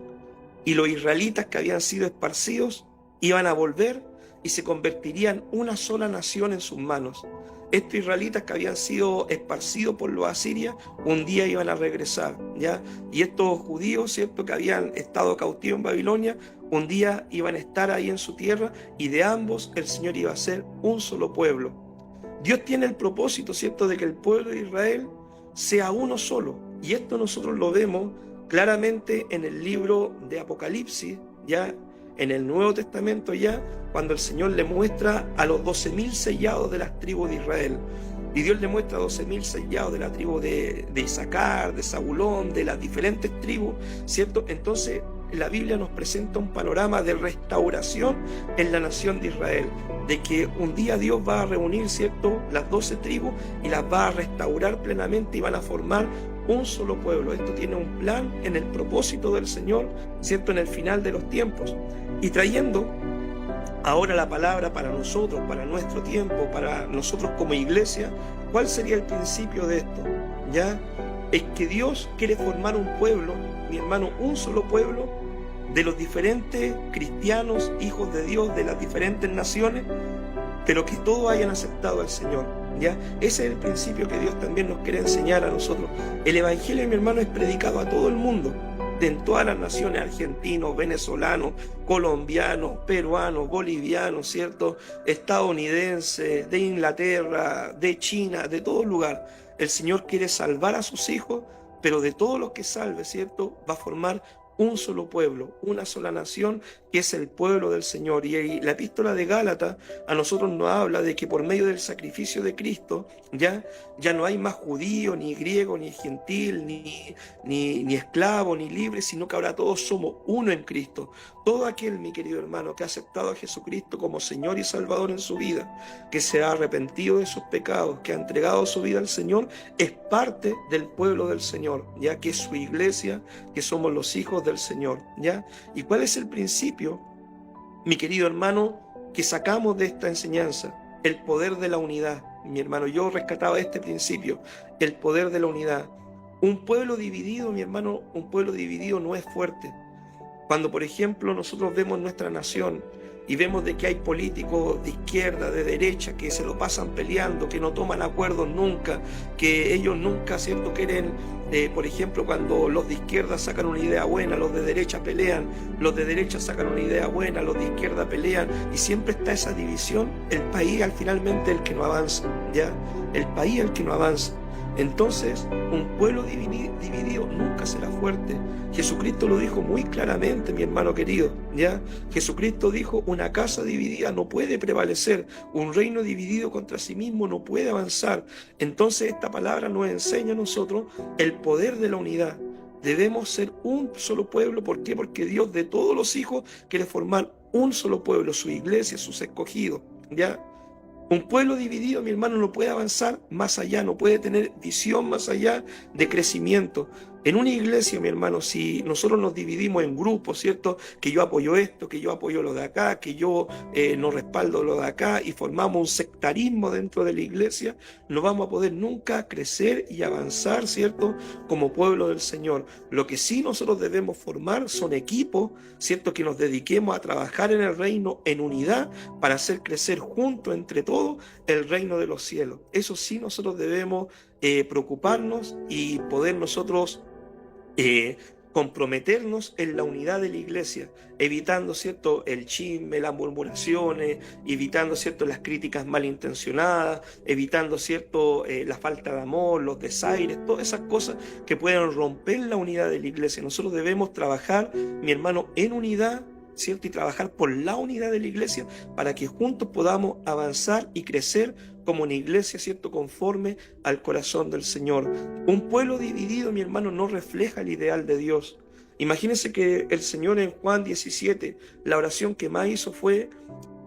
y los israelitas que habían sido esparcidos iban a volver y se convertirían una sola nación en sus manos. Estos israelitas que habían sido esparcidos por los asirios, un día iban a regresar, ¿ya? Y estos judíos, ¿cierto?, que habían estado cautivos en Babilonia, un día iban a estar ahí en su tierra, y de ambos el Señor iba a ser un solo pueblo. Dios tiene el propósito, ¿cierto?, de que el pueblo de Israel sea uno solo. Y esto nosotros lo vemos claramente en el libro de Apocalipsis, ¿ya?, en el Nuevo Testamento, ya cuando el Señor le muestra a los 12.000 sellados de las tribus de Israel. Y Dios le muestra 12.000 sellados de la tribu de Isaacar, de Zabulón, de las diferentes tribus, ¿cierto? Entonces la Biblia nos presenta un panorama de restauración en la nación de Israel, de que un día Dios va a reunir, ¿cierto?, las 12 tribus y las va a restaurar plenamente y van a formar un solo pueblo. Esto tiene un plan en el propósito del Señor, ¿cierto?, en el final de los tiempos. Y trayendo ahora la palabra para nosotros, para nuestro tiempo, para nosotros como iglesia, ¿cuál sería el principio de esto? ¿Ya? Es que Dios quiere formar un pueblo, mi hermano, un solo pueblo, de los diferentes cristianos, hijos de Dios, de las diferentes naciones, pero que todos hayan aceptado al Señor, ¿ya? Ese es el principio que Dios también nos quiere enseñar a nosotros. El Evangelio, mi hermano, es predicado a todo el mundo, en todas las naciones, argentinos, venezolanos, colombianos, peruanos, bolivianos, ¿cierto?, estadounidenses, de Inglaterra, de China, de todo lugar. El Señor quiere salvar a sus hijos, pero de todos los que salve, ¿cierto?, va a formar un solo pueblo, una sola nación, que es el pueblo del Señor. Y la epístola de Gálatas a nosotros nos habla de que por medio del sacrificio de Cristo ya no hay más judío, ni griego, ni gentil, ni esclavo, ni libre, sino que ahora todos somos uno en Cristo. Todo aquel, mi querido hermano, que ha aceptado a Jesucristo como Señor y Salvador en su vida, que se ha arrepentido de sus pecados, que ha entregado su vida al Señor, es parte del pueblo del Señor, ya que es su iglesia, que somos los hijos del Señor, ¿ya? ¿Y cuál es el principio, mi querido hermano, que sacamos de esta enseñanza? El poder de la unidad. mi hermano, yo rescataba este principio, el poder de la unidad. Un pueblo dividido, mi hermano, un pueblo dividido no es fuerte. Cuando, por ejemplo, nosotros vemos nuestra nación y vemos de que hay políticos de izquierda, de derecha, que se lo pasan peleando, que no toman acuerdos nunca, que ellos nunca, ¿cierto?, quieren, por ejemplo, cuando los de izquierda sacan una idea buena, los de derecha pelean, los de derecha sacan una idea buena, los de izquierda pelean, y siempre está esa división, el país al finalmente el que no avanza, ¿ya? El país el que no avanza. Entonces, un pueblo dividido nunca será fuerte. Jesucristo lo dijo muy claramente, mi hermano querido, ¿ya? Jesucristo dijo, una casa dividida no puede prevalecer, un reino dividido contra sí mismo no puede avanzar. Entonces, esta palabra nos enseña a nosotros el poder de la unidad. Debemos ser un solo pueblo. ¿Por qué? Porque Dios de todos los hijos quiere formar un solo pueblo, su iglesia, sus escogidos, ¿ya? Un pueblo dividido, mi hermano, no puede avanzar más allá, no puede tener visión más allá de crecimiento. En una iglesia, mi hermano, si nosotros nos dividimos en grupos, ¿cierto? Que yo apoyo esto, que yo apoyo lo de acá, que yo no respaldo lo de acá, y formamos un sectarismo dentro de la iglesia, no vamos a poder nunca crecer y avanzar, ¿cierto? Como pueblo del Señor. Lo que sí nosotros debemos formar son equipos, ¿cierto? Que nos dediquemos a trabajar en el reino en unidad para hacer crecer juntos entre todos el reino de los cielos. Eso sí nosotros debemos preocuparnos y poder nosotros comprometernos en la unidad de la iglesia, evitando, ¿cierto?, el chisme, las murmuraciones, evitando, ¿cierto?, las críticas malintencionadas, evitando, ¿cierto?, la falta de amor, los desaires, todas esas cosas que pueden romper la unidad de la iglesia. Nosotros debemos trabajar, mi hermano, en unidad, ¿cierto?, y trabajar por la unidad de la iglesia para que juntos podamos avanzar y crecer como una iglesia, ¿cierto?, conforme al corazón del Señor. Un pueblo dividido, mi hermano, no refleja el ideal de Dios. Imagínense que el Señor en Juan 17, la oración que más hizo fue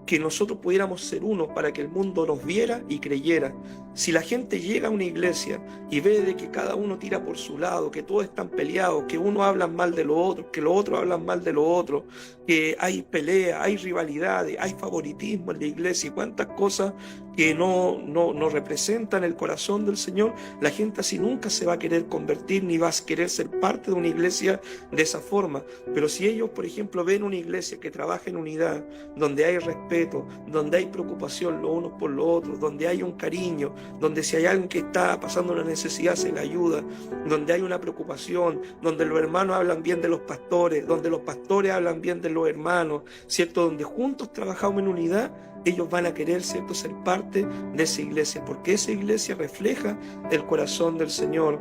que nosotros pudiéramos ser uno para que el mundo nos viera y creyera. Si la gente llega a una iglesia y ve de que cada uno tira por su lado, que todos están peleados, que unos hablan mal de los otros, que los otros hablan mal de los otros, que hay pelea, hay rivalidades, hay favoritismo en la iglesia y cuántas cosas que no representan el corazón del Señor, la gente así nunca se va a querer convertir ni va a querer ser parte de una iglesia de esa forma. Pero si ellos, por ejemplo, ven una iglesia que trabaja en unidad, donde hay respeto, donde hay preocupación los unos por los otros, donde hay un cariño, donde si hay alguien que está pasando una necesidad se le ayuda, donde hay una preocupación, donde los hermanos hablan bien de los pastores, donde los pastores hablan bien de los hermanos, ¿cierto? Donde juntos trabajamos en unidad, ellos van a querer, ¿cierto?, ser parte de esa iglesia, porque esa iglesia refleja el corazón del Señor.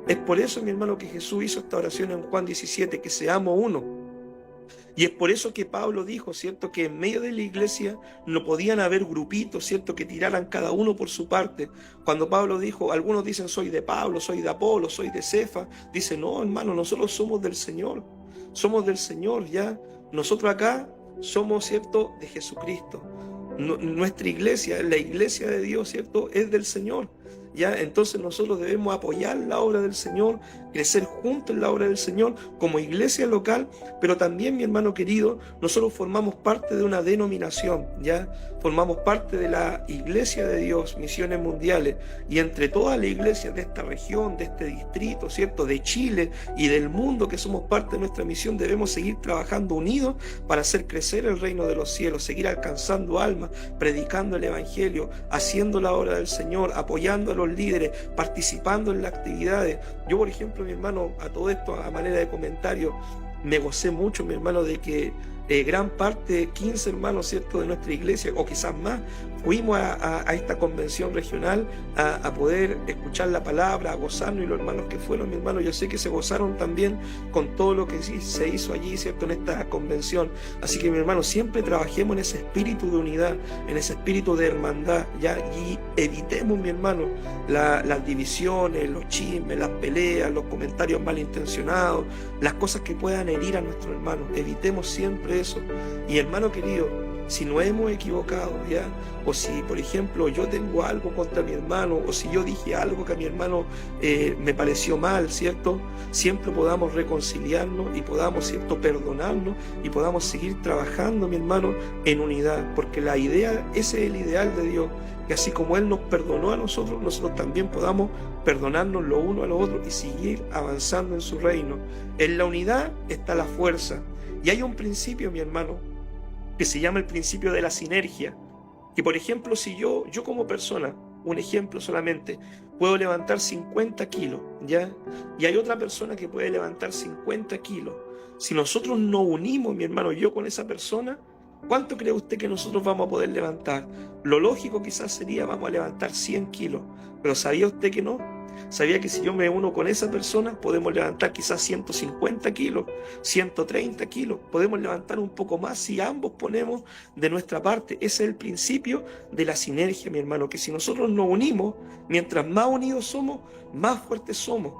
Es por eso, mi hermano, que Jesús hizo esta oración en Juan 17, que seamos uno. Y es por eso que Pablo dijo, ¿cierto?, que en medio de la iglesia no podían haber grupitos, ¿cierto?, que tiraran cada uno por su parte. Cuando Pablo dijo, algunos dicen soy de Pablo, soy de Apolo, soy de Cefa, dice, no, hermano, nosotros somos del Señor, ¿ya? Nosotros acá somos, ¿cierto?, de Jesucristo. Nuestra iglesia, la iglesia de Dios, ¿cierto?, es del Señor, ¿ya? Entonces nosotros debemos apoyar la obra del Señor, crecer juntos en la obra del Señor como iglesia local, pero también, mi hermano querido, nosotros formamos parte de una denominación, ¿ya? Formamos parte de la Iglesia de Dios, Misiones Mundiales, y entre todas las iglesias de esta región, de este distrito, ¿cierto?, de Chile y del mundo que somos parte de nuestra misión, debemos seguir trabajando unidos para hacer crecer el reino de los cielos, seguir alcanzando almas, predicando el Evangelio, haciendo la obra del Señor, apoyando a los líderes, participando en las actividades. Yo, por ejemplo, mi hermano, a todo esto, a manera de comentario, me gocé mucho, mi hermano, de que gran parte, 15 hermanos, ¿cierto?, de nuestra iglesia, o quizás más, fuimos a esta convención regional a poder escuchar la palabra, a gozarnos, y los hermanos que fueron, mi hermano, yo sé que se gozaron también con todo lo que se hizo allí, ¿cierto?, en esta convención. Así que, mi hermano, siempre trabajemos en ese espíritu de unidad, en ese espíritu de hermandad, ¿ya? Y evitemos, mi hermano, las divisiones, los chismes, las peleas, los comentarios malintencionados, las cosas que puedan herir a nuestros hermanos. Evitemos siempre eso. Y, hermano querido, si nos hemos equivocado, ¿ya? O si, por ejemplo, yo tengo algo contra mi hermano, o si yo dije algo que a mi hermano me pareció mal, ¿cierto? Siempre podamos reconciliarnos y podamos, ¿cierto?, perdonarnos y podamos seguir trabajando, mi hermano, en unidad, porque la idea, ese es el ideal de Dios, que así como Él nos perdonó a nosotros, nosotros también podamos perdonarnos lo uno a lo otro y seguir avanzando en su reino. En la unidad está la fuerza. Y hay un principio, mi hermano, que se llama el principio de la sinergia. Que, por ejemplo, si yo como persona, un ejemplo solamente, puedo levantar 50 kilos, ¿ya? Y hay otra persona que puede levantar 50 kilos. Si nosotros nos unimos, mi hermano, yo con esa persona, ¿cuánto cree usted que nosotros vamos a poder levantar? Lo lógico quizás sería, vamos a levantar 100 kilos. Pero ¿sabía usted que no? ¿Sabía que si yo me uno con esa persona, podemos levantar quizás 150 kilos, 130 kilos? Podemos levantar un poco más si ambos ponemos de nuestra parte. Ese es el principio de la sinergia, mi hermano, que si nosotros nos unimos, mientras más unidos somos, más fuertes somos.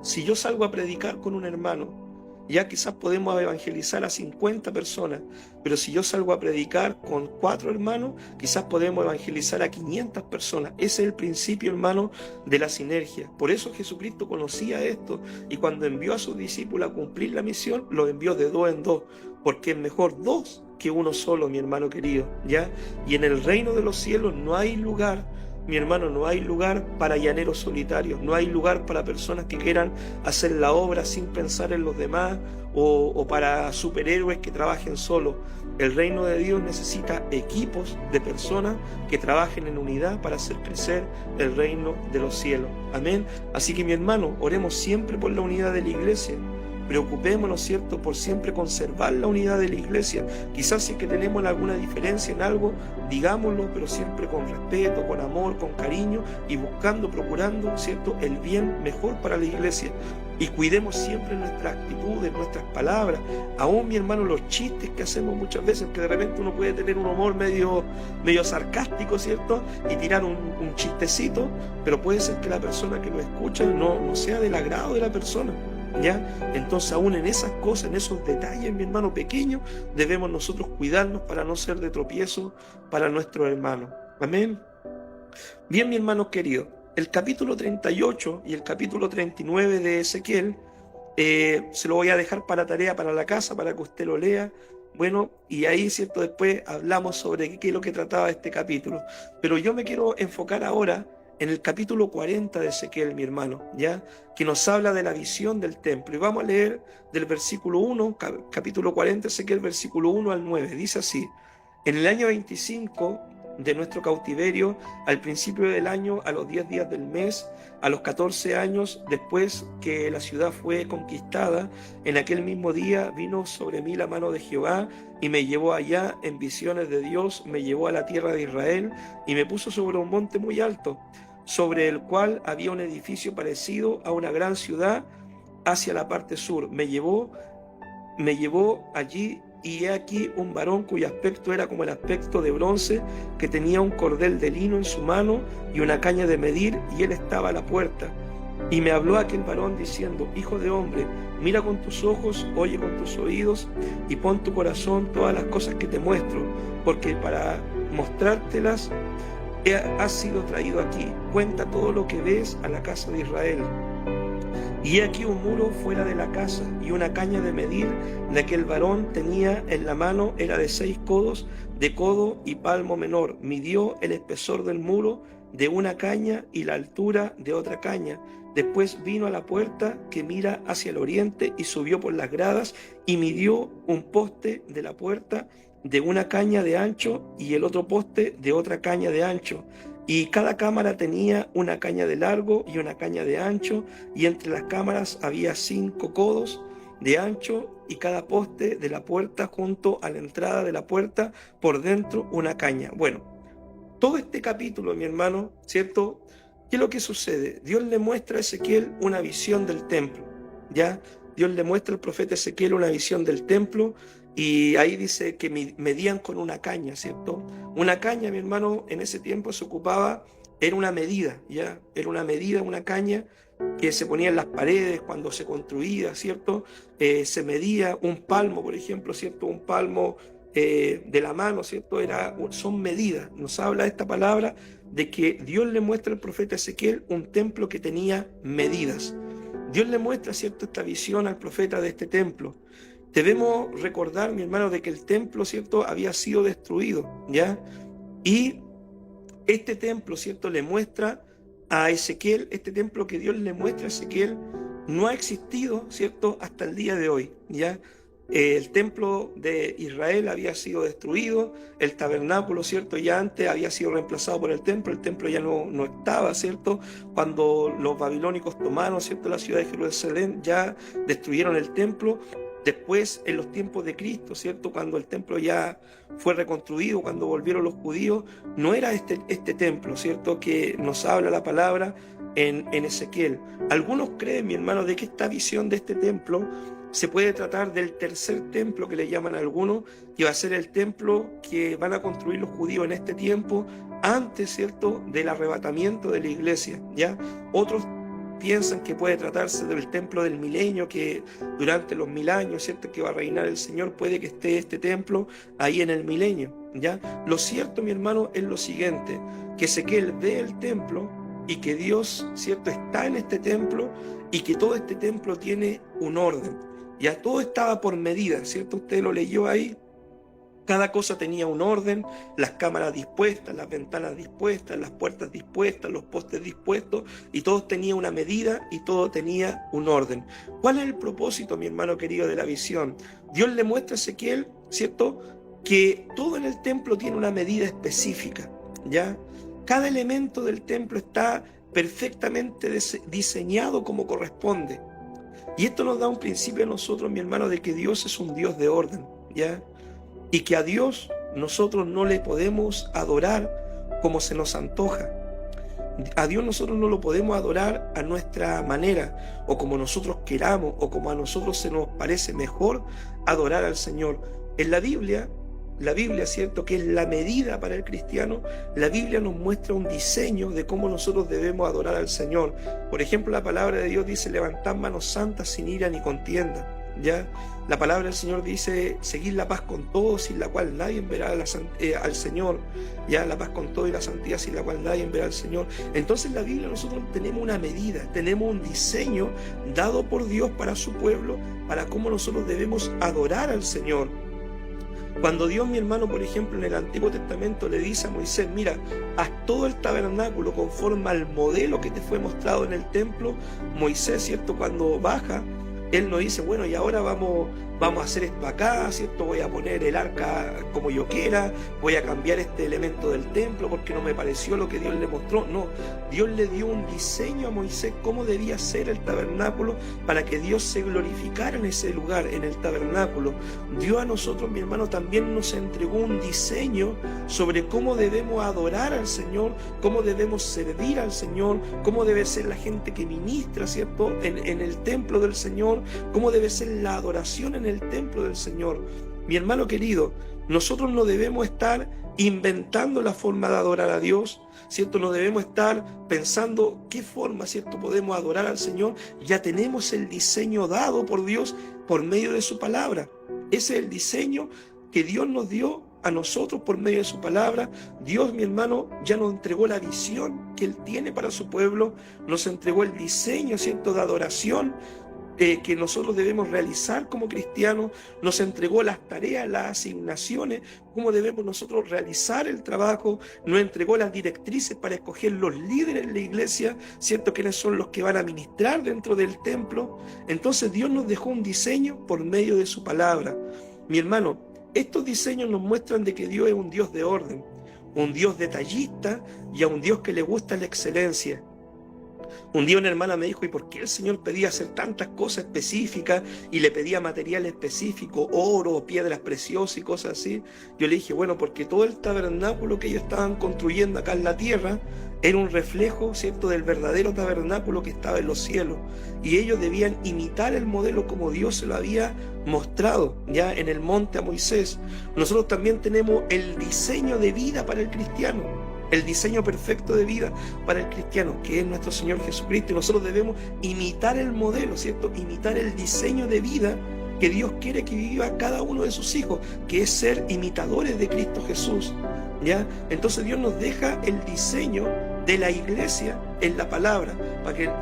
Si yo salgo a predicar con un hermano, ya quizás podemos evangelizar a 50 personas, pero si yo salgo a predicar con 4 hermanos, quizás podemos evangelizar a 500 personas. Ese es el principio, hermano, de la sinergia. Por eso Jesucristo conocía esto, y cuando envió a sus discípulos a cumplir la misión, los envió de 2 en 2, porque es mejor 2 que uno solo, mi hermano querido, ¿ya? Y en el reino de los cielos no hay lugar, mi hermano, no hay lugar para llaneros solitarios, no hay lugar para personas que quieran hacer la obra sin pensar en los demás o para superhéroes que trabajen solos. El reino de Dios necesita equipos de personas que trabajen en unidad para hacer crecer el reino de los cielos. Amén. Así que, mi hermano, oremos siempre por la unidad de la iglesia. Preocupémonos, ¿cierto?, por siempre conservar la unidad de la iglesia. Quizás si es que tenemos alguna diferencia en algo, digámoslo, pero siempre con respeto, con amor, con cariño y buscando, procurando, ¿cierto?, el bien mejor para la iglesia. Y cuidemos siempre nuestras actitudes, nuestras palabras. Aún, mi hermano, los chistes que hacemos muchas veces, que de repente uno puede tener un humor medio sarcástico, ¿cierto?, y tirar un chistecito, pero puede ser que la persona que lo escucha no sea del agrado de la persona, ¿ya? Entonces, aún en esas cosas, en esos detalles, mi hermano pequeño, debemos nosotros cuidarnos para no ser de tropiezo para nuestros hermanos. Amén. Bien, mi hermano querido, el capítulo 38 y el capítulo 39 de Ezequiel, se lo voy a dejar para tarea para la casa, para que usted lo lea. Bueno, y ahí, ¿cierto?, después hablamos sobre qué es lo que trataba este capítulo. Pero yo me quiero enfocar ahora en el capítulo 40 de Ezequiel, mi hermano, ¿ya?, que nos habla de la visión del templo. Y vamos a leer del versículo 1, capítulo 40 de Ezequiel, versículo 1 al 9. Dice así: en el año 25 de nuestro cautiverio, al principio del año, a los 10 días del mes, a los 14 años después que la ciudad fue conquistada, en aquel mismo día vino sobre mí la mano de Jehová y me llevó allá en visiones de Dios, me llevó a la tierra de Israel y me puso sobre un monte muy alto, sobre el cual había un edificio parecido a una gran ciudad hacia la parte sur. Me llevó allí, y he aquí un varón cuyo aspecto era como el aspecto de bronce, que tenía un cordel de lino en su mano y una caña de medir, y él estaba a la puerta. Y me habló aquel varón diciendo: hijo de hombre, mira con tus ojos, oye con tus oídos, y pon tu corazón todas las cosas que te muestro, porque para mostrártelas has sido traído aquí. Cuenta todo lo que ves a la casa de Israel. Y aquí un muro fuera de la casa, y una caña de medir la que el varón tenía en la mano era de 6 codos, de codo y palmo menor. Midió el espesor del muro de una caña y la altura de otra caña. Después vino a la puerta que mira hacia el oriente y subió por las gradas y midió un poste de la puerta de una caña de ancho y el otro poste de otra caña de ancho. Y cada cámara tenía una caña de largo y una caña de ancho, y entre las cámaras había 5 codos de ancho, y cada poste de la puerta junto a la entrada de la puerta por dentro una caña. Bueno, todo este capítulo, mi hermano, ¿cierto? ¿Qué es lo que sucede? Dios le muestra a Ezequiel una visión del templo, ¿ya? Dios le muestra al profeta Ezequiel una visión del templo, y ahí dice que medían con una caña, ¿cierto? Una caña, mi hermano, en ese tiempo se ocupaba, era una medida, ¿ya? Era una medida, una caña que se ponía en las paredes cuando se construía, ¿cierto? Se medía un palmo, por ejemplo, ¿cierto? Un palmo de la mano, ¿cierto? Son medidas. Nos habla esta palabra de que Dios le muestra al profeta Ezequiel un templo que tenía medidas. Dios le muestra, ¿cierto?, esta visión al profeta de este templo. Debemos recordar, mi hermano, de que el templo, ¿cierto?, había sido destruido, ¿ya? Y este templo, ¿cierto?, le muestra a Ezequiel, este templo que Dios le muestra a Ezequiel, no ha existido, ¿cierto?, hasta el día de hoy, ¿ya? El templo de Israel había sido destruido, el tabernáculo, ¿cierto?, ya antes había sido reemplazado por el templo ya no estaba, ¿cierto? Cuando los babilónicos tomaron, ¿cierto?, la ciudad de Jerusalén, ya destruyeron el templo. Después, en los tiempos de Cristo, ¿cierto?, cuando el templo ya fue reconstruido, cuando volvieron los judíos, no era este templo, ¿cierto?, que nos habla la palabra en Ezequiel. Algunos creen, mi hermano, de que esta visión de este templo se puede tratar del tercer templo que le llaman a algunos, que va a ser el templo que van a construir los judíos en este tiempo, antes, ¿cierto?, del arrebatamiento de la iglesia, ¿ya? Otros piensan que puede tratarse del templo del milenio, que durante los 1000 años, ¿cierto?, que va a reinar el Señor, puede que esté este templo ahí en el milenio, ¿ya? Lo cierto, mi hermano, es lo siguiente, que Ezequiel ve el templo y que Dios, ¿cierto?, está en este templo y que todo este templo tiene un orden. Ya todo estaba por medida, ¿cierto? Usted lo leyó ahí. Cada cosa tenía un orden, las cámaras dispuestas, las ventanas dispuestas, las puertas dispuestas, los postes dispuestos, y todo tenía una medida y todo tenía un orden. ¿Cuál es el propósito, mi hermano querido, de la visión? Dios le muestra a Ezequiel, ¿cierto?, que todo en el templo tiene una medida específica, ¿ya? Cada elemento del templo está perfectamente diseñado como corresponde. Y esto nos da un principio a nosotros, mi hermano, de que Dios es un Dios de orden, ¿ya? Y que a Dios nosotros no le podemos adorar como se nos antoja. A Dios nosotros no lo podemos adorar a nuestra manera, o como nosotros queramos, o como a nosotros se nos parece mejor adorar al Señor. En la Biblia, ¿cierto?, que es la medida para el cristiano, la Biblia nos muestra un diseño de cómo nosotros debemos adorar al Señor. Por ejemplo, la palabra de Dios dice: levantad manos santas sin ira ni contienda, ¿ya? La palabra del Señor dice: seguid la paz con todos, sin la cual nadie verá al Señor, ¿ya? La paz con todo y la santidad, sin la cual nadie verá al Señor. Entonces en la Biblia nosotros tenemos una medida, tenemos un diseño dado por Dios para su pueblo, para cómo nosotros debemos adorar al Señor. Cuando Dios, mi hermano, por ejemplo, en el Antiguo Testamento le dice a Moisés: mira, haz todo el tabernáculo conforme al modelo que te fue mostrado en el templo, Moisés, ¿cierto?, cuando baja, él no dice: bueno, y ahora vamos a hacer esto acá, ¿cierto? Voy a poner el arca como yo quiera, voy a cambiar este elemento del templo porque no me pareció lo que Dios le mostró. No, Dios le dio un diseño a Moisés cómo debía ser el tabernáculo para que Dios se glorificara en ese lugar, en el tabernáculo. Dios a nosotros, mi hermano, también nos entregó un diseño sobre cómo debemos adorar al Señor, cómo debemos servir al Señor, cómo debe ser la gente que ministra, ¿cierto?, en el templo del Señor, cómo debe ser la adoración en el templo del Señor. Mi hermano querido, nosotros no debemos estar inventando la forma de adorar a Dios, ¿cierto? No debemos estar pensando qué forma, ¿cierto?, podemos adorar al Señor. Ya tenemos el diseño dado por Dios por medio de su palabra. Ese es el diseño que Dios nos dio a nosotros por medio de su palabra. Dios, mi hermano, ya nos entregó la visión que Él tiene para su pueblo, nos entregó el diseño, ¿cierto?, de adoración que nosotros debemos realizar como cristianos, nos entregó las tareas, las asignaciones, cómo debemos nosotros realizar el trabajo, nos entregó las directrices para escoger los líderes en la iglesia, ¿cierto?, quiénes son los que van a ministrar dentro del templo. Entonces Dios nos dejó un diseño por medio de su palabra. Mi hermano, estos diseños nos muestran de que Dios es un Dios de orden, un Dios detallista y a un Dios que le gusta la excelencia. Un día una hermana me dijo: ¿y por qué el Señor pedía hacer tantas cosas específicas y le pedía material específico, oro, piedras preciosas y cosas así? Yo le dije: bueno, porque todo el tabernáculo que ellos estaban construyendo acá en la tierra era un reflejo, ¿cierto?, del verdadero tabernáculo que estaba en los cielos, y ellos debían imitar el modelo como Dios se lo había mostrado ya en el monte a Moisés. Nosotros también tenemos el diseño de vida para el cristiano, el diseño perfecto de vida para el cristiano, que es nuestro Señor Jesucristo, y nosotros debemos imitar el modelo, ¿cierto?, imitar el diseño de vida que Dios quiere que viva cada uno de sus hijos, que es ser imitadores de Cristo Jesús, ¿ya? Entonces Dios nos deja el diseño de la iglesia en la palabra,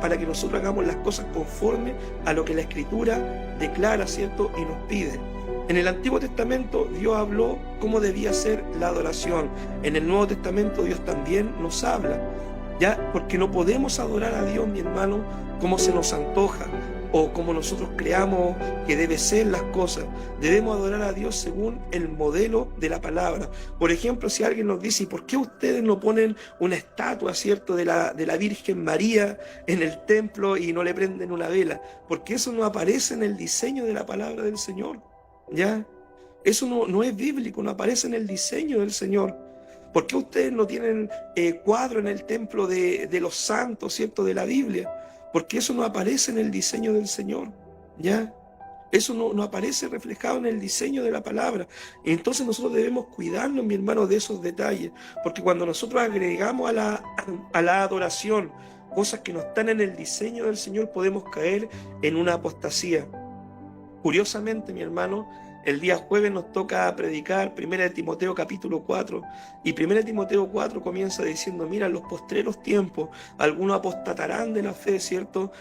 para que nosotros hagamos las cosas conforme a lo que la Escritura declara, ¿cierto? Y nos pide. En el Antiguo Testamento Dios habló cómo debía ser la adoración. En el Nuevo Testamento Dios también nos habla, ¿ya? Porque no podemos adorar a Dios, mi hermano, como se nos antoja o como nosotros creamos que debe ser las cosas. Debemos adorar a Dios según el modelo de la palabra. Por ejemplo, si alguien nos dice, ¿y por qué ustedes no ponen una estatua, ¿cierto?, de la Virgen María en el templo y no le prenden una vela? Porque eso no aparece en el diseño de la palabra del Señor, ¿ya? Eso no es bíblico, no aparece en el diseño del Señor. ¿Por qué ustedes no tienen cuadro en el templo de los santos, ¿cierto?, de la Biblia? Porque eso no aparece en el diseño del Señor, ¿ya? Eso no aparece reflejado en el diseño de la palabra. Entonces nosotros debemos cuidarnos, mi hermano, de esos detalles, porque cuando nosotros agregamos a la adoración cosas que no están en el diseño del Señor, podemos caer en una apostasía. Curiosamente, mi hermano, el día jueves nos toca predicar 1 Timoteo capítulo 4, y 1 Timoteo 4 comienza diciendo, mira, en los postreros tiempos algunos apostatarán de la fe, ¿cierto?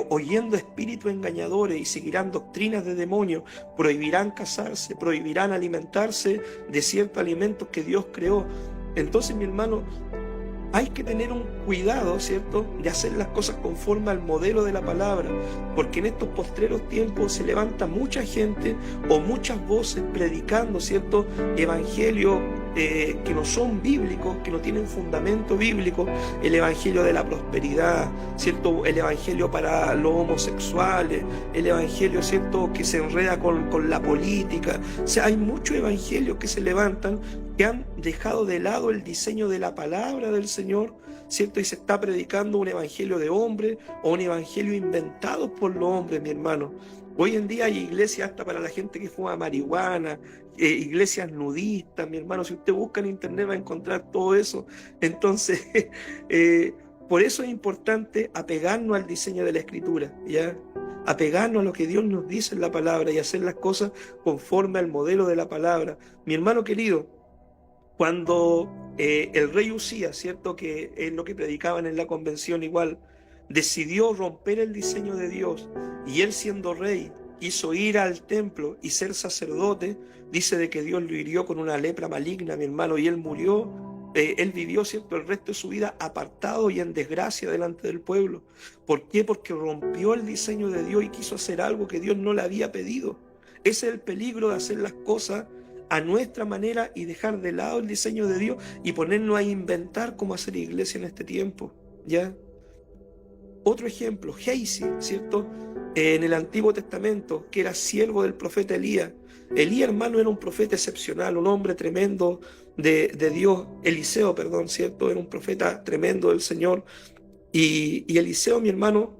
Oyendo espíritus engañadores y seguirán doctrinas de demonios, prohibirán casarse, prohibirán alimentarse de ciertos alimentos que Dios creó. Entonces, mi hermano, hay que tener un cuidado, ¿cierto?, de hacer las cosas conforme al modelo de la palabra, porque en estos postreros tiempos se levanta mucha gente o muchas voces predicando, ¿cierto?, evangelios que no son bíblicos, que no tienen fundamento bíblico, el evangelio de la prosperidad, ¿cierto?, el evangelio para los homosexuales, el evangelio, ¿cierto?, que se enreda con la política. O sea, hay muchos evangelios que se levantan que han dejado de lado el diseño de la palabra del Señor, ¿cierto? Y se está predicando un evangelio de hombre o un evangelio inventado por los hombres, mi hermano. Hoy en día hay iglesias hasta para la gente que fuma marihuana, iglesias nudistas, mi hermano. Si usted busca en internet va a encontrar todo eso. Entonces, por eso es importante apegarnos al diseño de la Escritura, ¿ya? Apegarnos a lo que Dios nos dice en la palabra y hacer las cosas conforme al modelo de la palabra. Mi hermano querido, cuando el rey Usías, ¿cierto?, que es lo que predicaban en la convención igual, decidió romper el diseño de Dios, y él siendo rey quiso ir al templo y ser sacerdote, dice de que Dios lo hirió con una lepra maligna, mi hermano, y él murió. Él vivió, ¿cierto?, el resto de su vida apartado y en desgracia delante del pueblo. ¿Por qué? Porque rompió el diseño de Dios y quiso hacer algo que Dios no le había pedido. Ese es el peligro de hacer las cosas a nuestra manera y dejar de lado el diseño de Dios y ponernos a inventar cómo hacer iglesia en este tiempo, ¿ya? Otro ejemplo, Gehazi, ¿cierto?, en el Antiguo Testamento, que era siervo del profeta Elías. Elías, hermano, era un profeta excepcional, un hombre tremendo de Dios. Eliseo, perdón, ¿cierto?, era un profeta tremendo del Señor. Y Eliseo, mi hermano,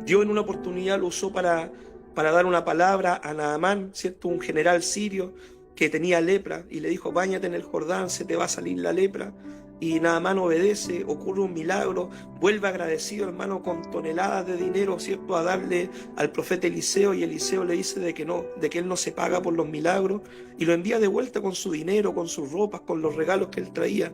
Dios en una oportunidad lo usó para dar una palabra a Naamán, ¿cierto?, un general sirio que tenía lepra, y le dijo, báñate en el Jordán, se te va a salir la lepra. Y Naamán obedece, ocurre un milagro, vuelve agradecido, hermano, con toneladas de dinero, ¿cierto?, a darle al profeta Eliseo, y Eliseo le dice de que él no se paga por los milagros, y lo envía de vuelta con su dinero, con sus ropas, con los regalos que él traía.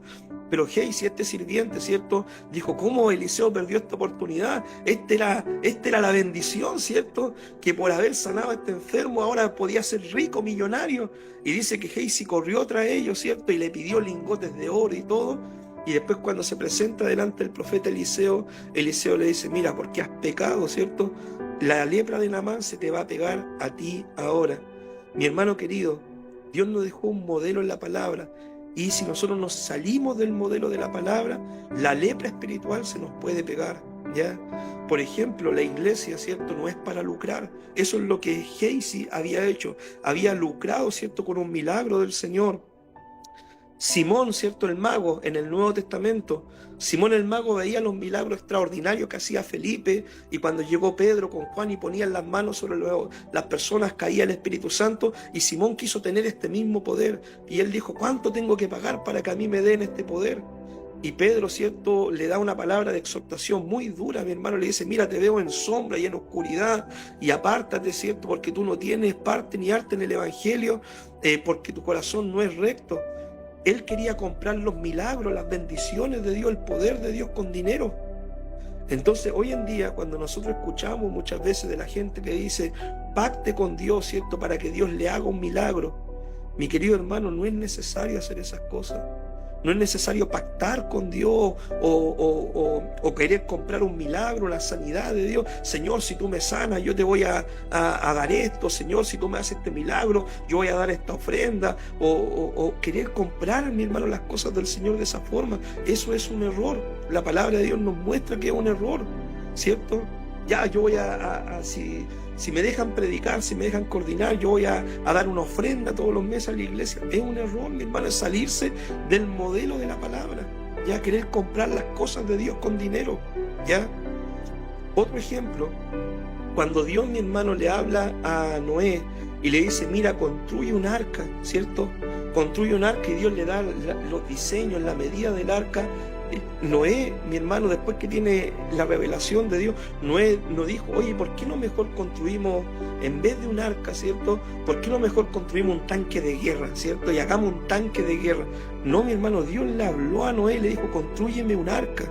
Pero Gehazi, este sirviente, ¿cierto?, dijo, ¿cómo Eliseo perdió esta oportunidad? Esta era la bendición, ¿cierto?, que por haber sanado a este enfermo ahora podía ser rico, millonario. Y dice que Gehazi corrió tras ellos, ¿cierto?, y le pidió lingotes de oro y todo. Y después, cuando se presenta delante del profeta Eliseo, Eliseo le dice, mira, porque has pecado, ¿cierto?, la lepra de Naamán se te va a pegar a ti ahora. Mi hermano querido, Dios nos dejó un modelo en la palabra, y si nosotros nos salimos del modelo de la palabra, la lepra espiritual se nos puede pegar, ¿ya? Por ejemplo, la iglesia, ¿cierto?, no es para lucrar. Eso es lo que Gehazi había hecho. Había lucrado, ¿cierto?, con un milagro del Señor. Simón, ¿cierto?, el mago, en el Nuevo Testamento, Simón el mago veía los milagros extraordinarios que hacía Felipe, y cuando llegó Pedro con Juan y ponían las manos sobre las personas, caía el Espíritu Santo, y Simón quiso tener este mismo poder, y él dijo, ¿cuánto tengo que pagar para que a mí me den este poder? Y Pedro, ¿cierto?, le da una palabra de exhortación muy dura, mi hermano. Le dice: mira, te veo en sombra y en oscuridad, y apártate, ¿cierto?, porque tú no tienes parte ni arte en el Evangelio, porque tu corazón no es recto. Él quería comprar los milagros, las bendiciones de Dios, el poder de Dios con dinero. Entonces, hoy en día, cuando nosotros escuchamos muchas veces de la gente que dice: pacte con Dios, ¿cierto?, para que Dios le haga un milagro. Mi querido hermano, no es necesario hacer esas cosas. No es necesario pactar con Dios o querer comprar un milagro, la sanidad de Dios. Señor, si tú me sanas, yo te voy a dar esto. Señor, si tú me haces este milagro, yo voy a dar esta ofrenda. O querer comprar, mi hermano, las cosas del Señor de esa forma. Eso es un error. La palabra de Dios nos muestra que es un error, ¿cierto? Ya, yo voy si me dejan predicar, si me dejan coordinar, yo voy a dar una ofrenda todos los meses a la iglesia. Es un error, mi hermano, es salirse del modelo de la palabra. Ya, querer comprar las cosas de Dios con dinero. Ya. Otro ejemplo, cuando Dios, mi hermano, le habla a Noé y le dice: mira, construye un arca, ¿cierto? Construye un arca, y Dios le da los diseños, la medida del arca. Noé, mi hermano, después que tiene la revelación de Dios, Noé no dijo: oye, ¿por qué no mejor construimos, en vez de un arca, ¿cierto?, ¿por qué no mejor construimos un tanque de guerra, ¿cierto?, y hagamos un tanque de guerra? No, mi hermano, Dios le habló a Noé y le dijo: constrúyeme un arca.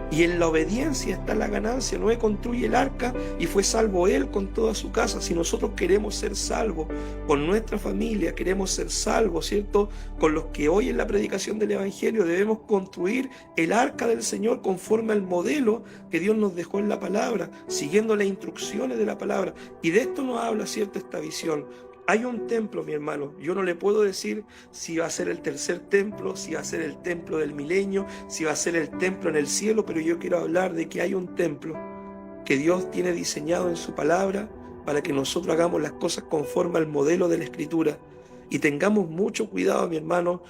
Y en la obediencia está la ganancia. Noé construye el arca y fue salvo él con toda su casa. Si nosotros queremos ser salvos con nuestra familia, queremos ser salvos, ¿cierto?, con los que oyen la predicación del Evangelio, debemos construir el arca del Señor conforme al modelo que Dios nos dejó en la palabra, siguiendo las instrucciones de la palabra. Y de esto nos habla, ¿cierto?, esta visión. Hay un templo, mi hermano. Yo no le puedo decir si va a ser el tercer templo, si va a ser el templo del milenio, si va a ser el templo en el cielo, pero yo quiero hablar de que hay un templo que Dios tiene diseñado en su palabra para que nosotros hagamos las cosas conforme al modelo de la Escritura. Y tengamos mucho cuidado, mi hermano,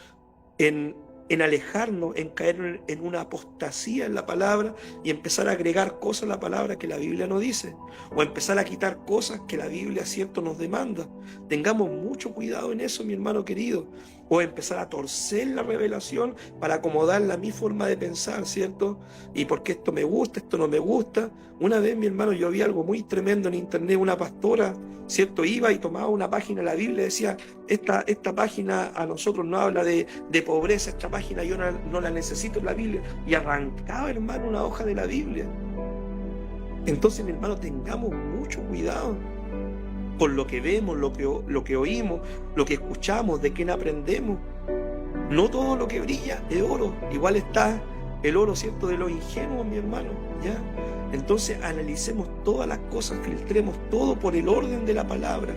en alejarnos, en caer en una apostasía en la palabra y empezar a agregar cosas a la palabra que la Biblia no dice, o empezar a quitar cosas que la Biblia, cierto, nos demanda. Tengamos mucho cuidado en eso, mi hermano querido, o empezar a torcer la revelación para acomodarla a mi forma de pensar, ¿cierto? Y porque esto me gusta, esto no me gusta. Una vez, mi hermano, yo vi algo muy tremendo en internet. Una pastora, ¿cierto?, iba y tomaba una página de la Biblia y decía: esta página a nosotros no habla de pobreza, esta página yo no la necesito en la Biblia. Y arrancaba, hermano, una hoja de la Biblia. Entonces, mi hermano, tengamos mucho cuidado con lo que vemos, lo que oímos, lo que escuchamos, de quién aprendemos. No todo lo que brilla es oro. Igual está el oro, ¿cierto?, de los ingenuos, mi hermano, ¿ya? Entonces analicemos todas las cosas, filtremos todo por el orden de la palabra.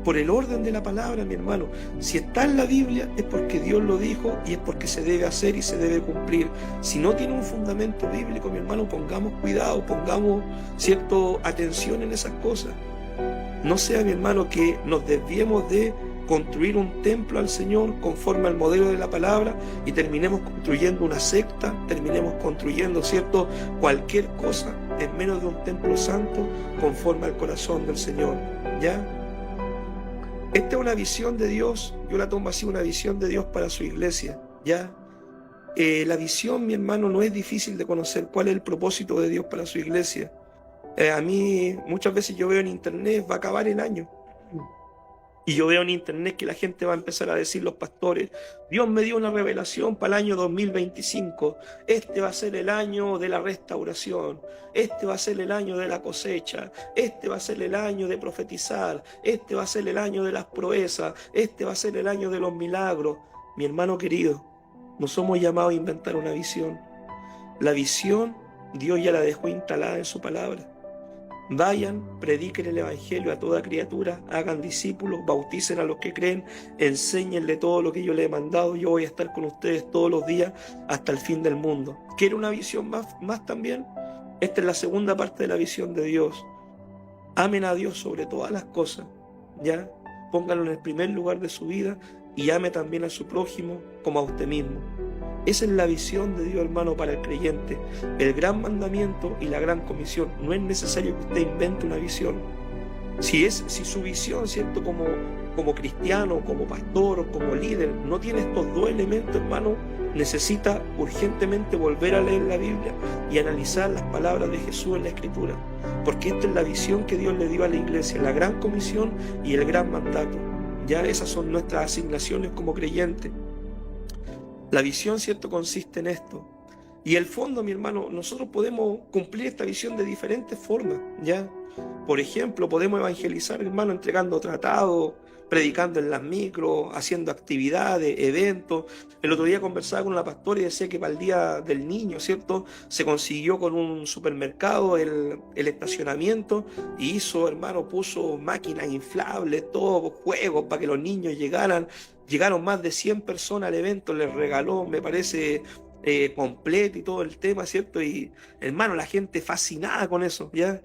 Por el orden de la palabra, mi hermano. Si está en la Biblia es porque Dios lo dijo y es porque se debe hacer y se debe cumplir. Si no tiene un fundamento bíblico, mi hermano, pongamos cuidado, pongamos, ¿cierto?, atención en esas cosas. No sea, mi hermano, que nos desviemos de construir un templo al Señor conforme al modelo de la palabra y terminemos construyendo una secta, terminemos construyendo, ¿cierto?, cualquier cosa en menos de un templo santo conforme al corazón del Señor, ¿ya? Esta es una visión de Dios, yo la tomo así, una visión de Dios para su iglesia, ¿ya? La visión, mi hermano, no es difícil de conocer cuál es el propósito de Dios para su iglesia. A mí, muchas veces yo veo en internet: va a acabar el año. Y yo veo en internet que la gente va a empezar a decir, los pastores: Dios me dio una revelación para el año 2025. Este va a ser el año de la restauración. Este va a ser el año de la cosecha. Este va a ser el año de profetizar. Este va a ser el año de las proezas. Este va a ser el año de los milagros. Mi hermano querido, no somos llamados a inventar una visión. La visión Dios ya la dejó instalada en su palabra. Vayan, prediquen el Evangelio a toda criatura, hagan discípulos, bauticen a los que creen, enséñenle todo lo que yo les he mandado. Yo voy a estar con ustedes todos los días hasta el fin del mundo. ¿Quiere una visión más también? Esta es la segunda parte de la visión de Dios. Amen a Dios sobre todas las cosas, ¿ya? Pónganlo en el primer lugar de su vida y ame también a su prójimo como a usted mismo. Esa es la visión de Dios, hermano, para el creyente. El gran mandamiento y la gran comisión. No es necesario que usted invente una visión. Si su visión, ¿cierto?, como como cristiano, como pastor o como líder, no tiene estos dos elementos, hermano, necesita urgentemente volver a leer la Biblia y analizar las palabras de Jesús en la Escritura. Porque esta es la visión que Dios le dio a la iglesia, la gran comisión y el gran mandato. Ya esas son nuestras asignaciones como creyentes. La visión, ¿cierto?, consiste en esto. Y el fondo, mi hermano, nosotros podemos cumplir esta visión de diferentes formas, ¿ya? Por ejemplo, podemos evangelizar, hermano, entregando tratados, predicando en las micros, haciendo actividades, eventos. El otro día conversaba con una pastora y decía que para el Día del Niño, ¿cierto?, se consiguió con un supermercado el estacionamiento y hizo, hermano, puso máquinas inflables, todos juegos para que los niños llegaran. Llegaron más de 100 personas al evento, les regaló, me parece, completo y todo el tema, ¿cierto? Y, hermano, la gente fascinada con eso, ¿ya?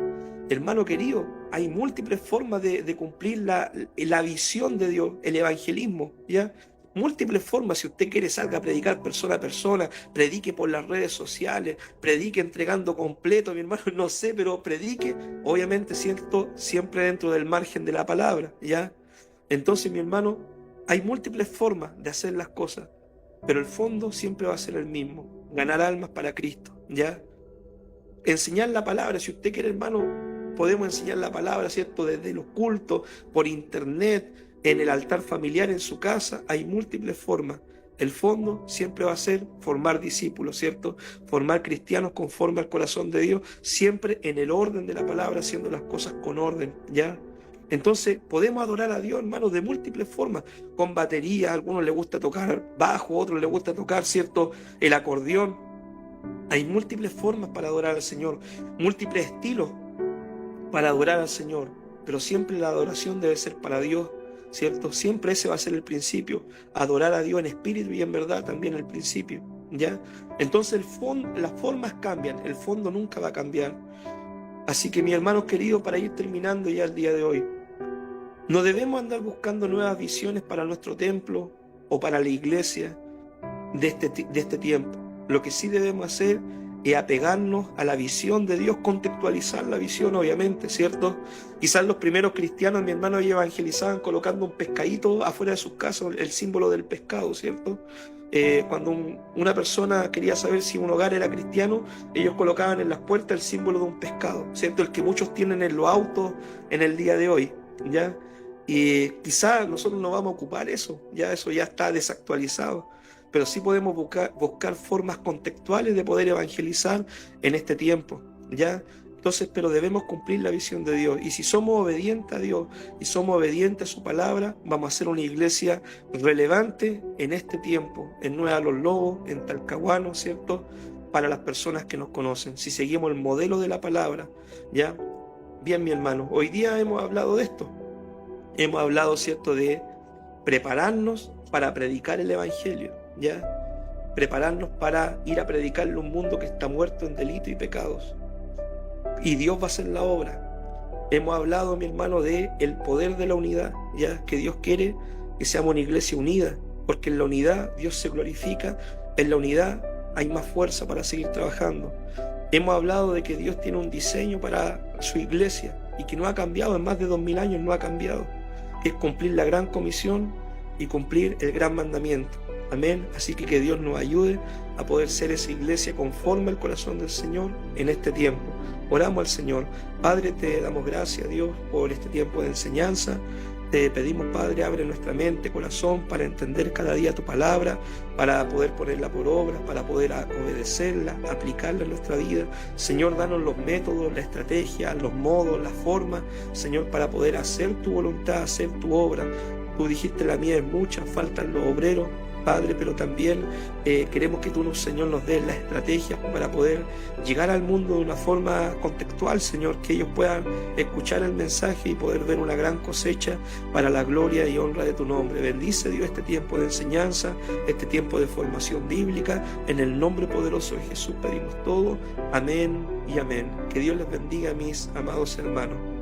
Hermano querido, hay múltiples formas de cumplir la visión de Dios, el evangelismo, ¿ya? Múltiples formas. Si usted quiere, salga a predicar persona a persona, predique por las redes sociales, predique entregando completo, mi hermano, no sé, pero predique, obviamente, ¿cierto?, siempre dentro del margen de la palabra, ¿ya? Entonces, mi hermano, hay múltiples formas de hacer las cosas, pero el fondo siempre va a ser el mismo: ganar almas para Cristo, ¿ya? Enseñar la palabra. Si usted quiere, hermano, podemos enseñar la palabra, ¿cierto?, desde los cultos, por internet, en el altar familiar, en su casa. Hay múltiples formas. El fondo siempre va a ser formar discípulos, ¿cierto? Formar cristianos conforme al corazón de Dios, siempre en el orden de la palabra, haciendo las cosas con orden, ¿ya? Entonces podemos adorar a Dios, hermanos, de múltiples formas, con batería. A algunos les gusta tocar bajo, a otros les gusta tocar, ¿cierto?, el acordeón. Hay múltiples formas para adorar al Señor, múltiples estilos para adorar al Señor, pero siempre la adoración debe ser para Dios, ¿cierto? Siempre ese va a ser el principio, adorar a Dios en espíritu y en verdad, también el principio, ¿ya? Entonces las formas cambian, el fondo nunca va a cambiar. Así que, mis hermanos queridos, para ir terminando ya el día de hoy, no debemos andar buscando nuevas visiones para nuestro templo o para la iglesia de este tiempo. Lo que sí debemos hacer es apegarnos a la visión de Dios, contextualizar la visión, obviamente, ¿cierto? Quizás los primeros cristianos, mi hermano, evangelizaban colocando un pescadito afuera de sus casas, el símbolo del pescado, ¿cierto? Cuando una persona quería saber si un hogar era cristiano, ellos colocaban en las puertas el símbolo de un pescado, ¿cierto? El que muchos tienen en los autos en el día de hoy, ¿ya? Y quizás nosotros no vamos a ocupar eso ya está desactualizado. Pero sí podemos buscar formas contextuales de poder evangelizar en este tiempo, ¿ya? Entonces, pero debemos cumplir la visión de Dios. Y si somos obedientes a Dios y somos obedientes a su palabra, vamos a ser una iglesia relevante en este tiempo, en Nueva Los Lobos, en Talcahuano, ¿cierto?, para las personas que nos conocen. Si seguimos el modelo de la palabra, ¿ya? Bien, mi hermano, hoy día hemos hablado de esto. Hemos hablado, ¿cierto?, de prepararnos para predicar el evangelio, ¿ya? Prepararnos para ir a predicarle a un mundo que está muerto en delitos y pecados. Y Dios va a hacer la obra. Hemos hablado, mi hermano, de el poder de la unidad, ¿ya? Que Dios quiere que seamos una iglesia unida, porque en la unidad Dios se glorifica, en la unidad hay más fuerza para seguir trabajando. Hemos hablado de que Dios tiene un diseño para su iglesia y que no ha cambiado, en más de 2000 años no ha cambiado, que es cumplir la gran comisión y cumplir el gran mandamiento. Amén. Así que Dios nos ayude a poder ser esa iglesia conforme al corazón del Señor en este tiempo. Oramos al Señor. Padre, te damos gracias, Dios, por este tiempo de enseñanza. Te pedimos, Padre, abre nuestra mente, corazón, para entender cada día tu palabra, para poder ponerla por obra, para poder obedecerla, aplicarla en nuestra vida. Señor, danos los métodos, la estrategia, los modos, las formas, Señor, para poder hacer tu voluntad, hacer tu obra. Tú dijiste, la mía es mucha, faltan los obreros, Padre, pero también queremos que tú, Señor, nos des las estrategias para poder llegar al mundo de una forma contextual, Señor, que ellos puedan escuchar el mensaje y poder ver una gran cosecha para la gloria y honra de tu nombre. Bendice, Dios, este tiempo de enseñanza, este tiempo de formación bíblica. En el nombre poderoso de Jesús pedimos todo. Amén y amén. Que Dios les bendiga, mis amados hermanos.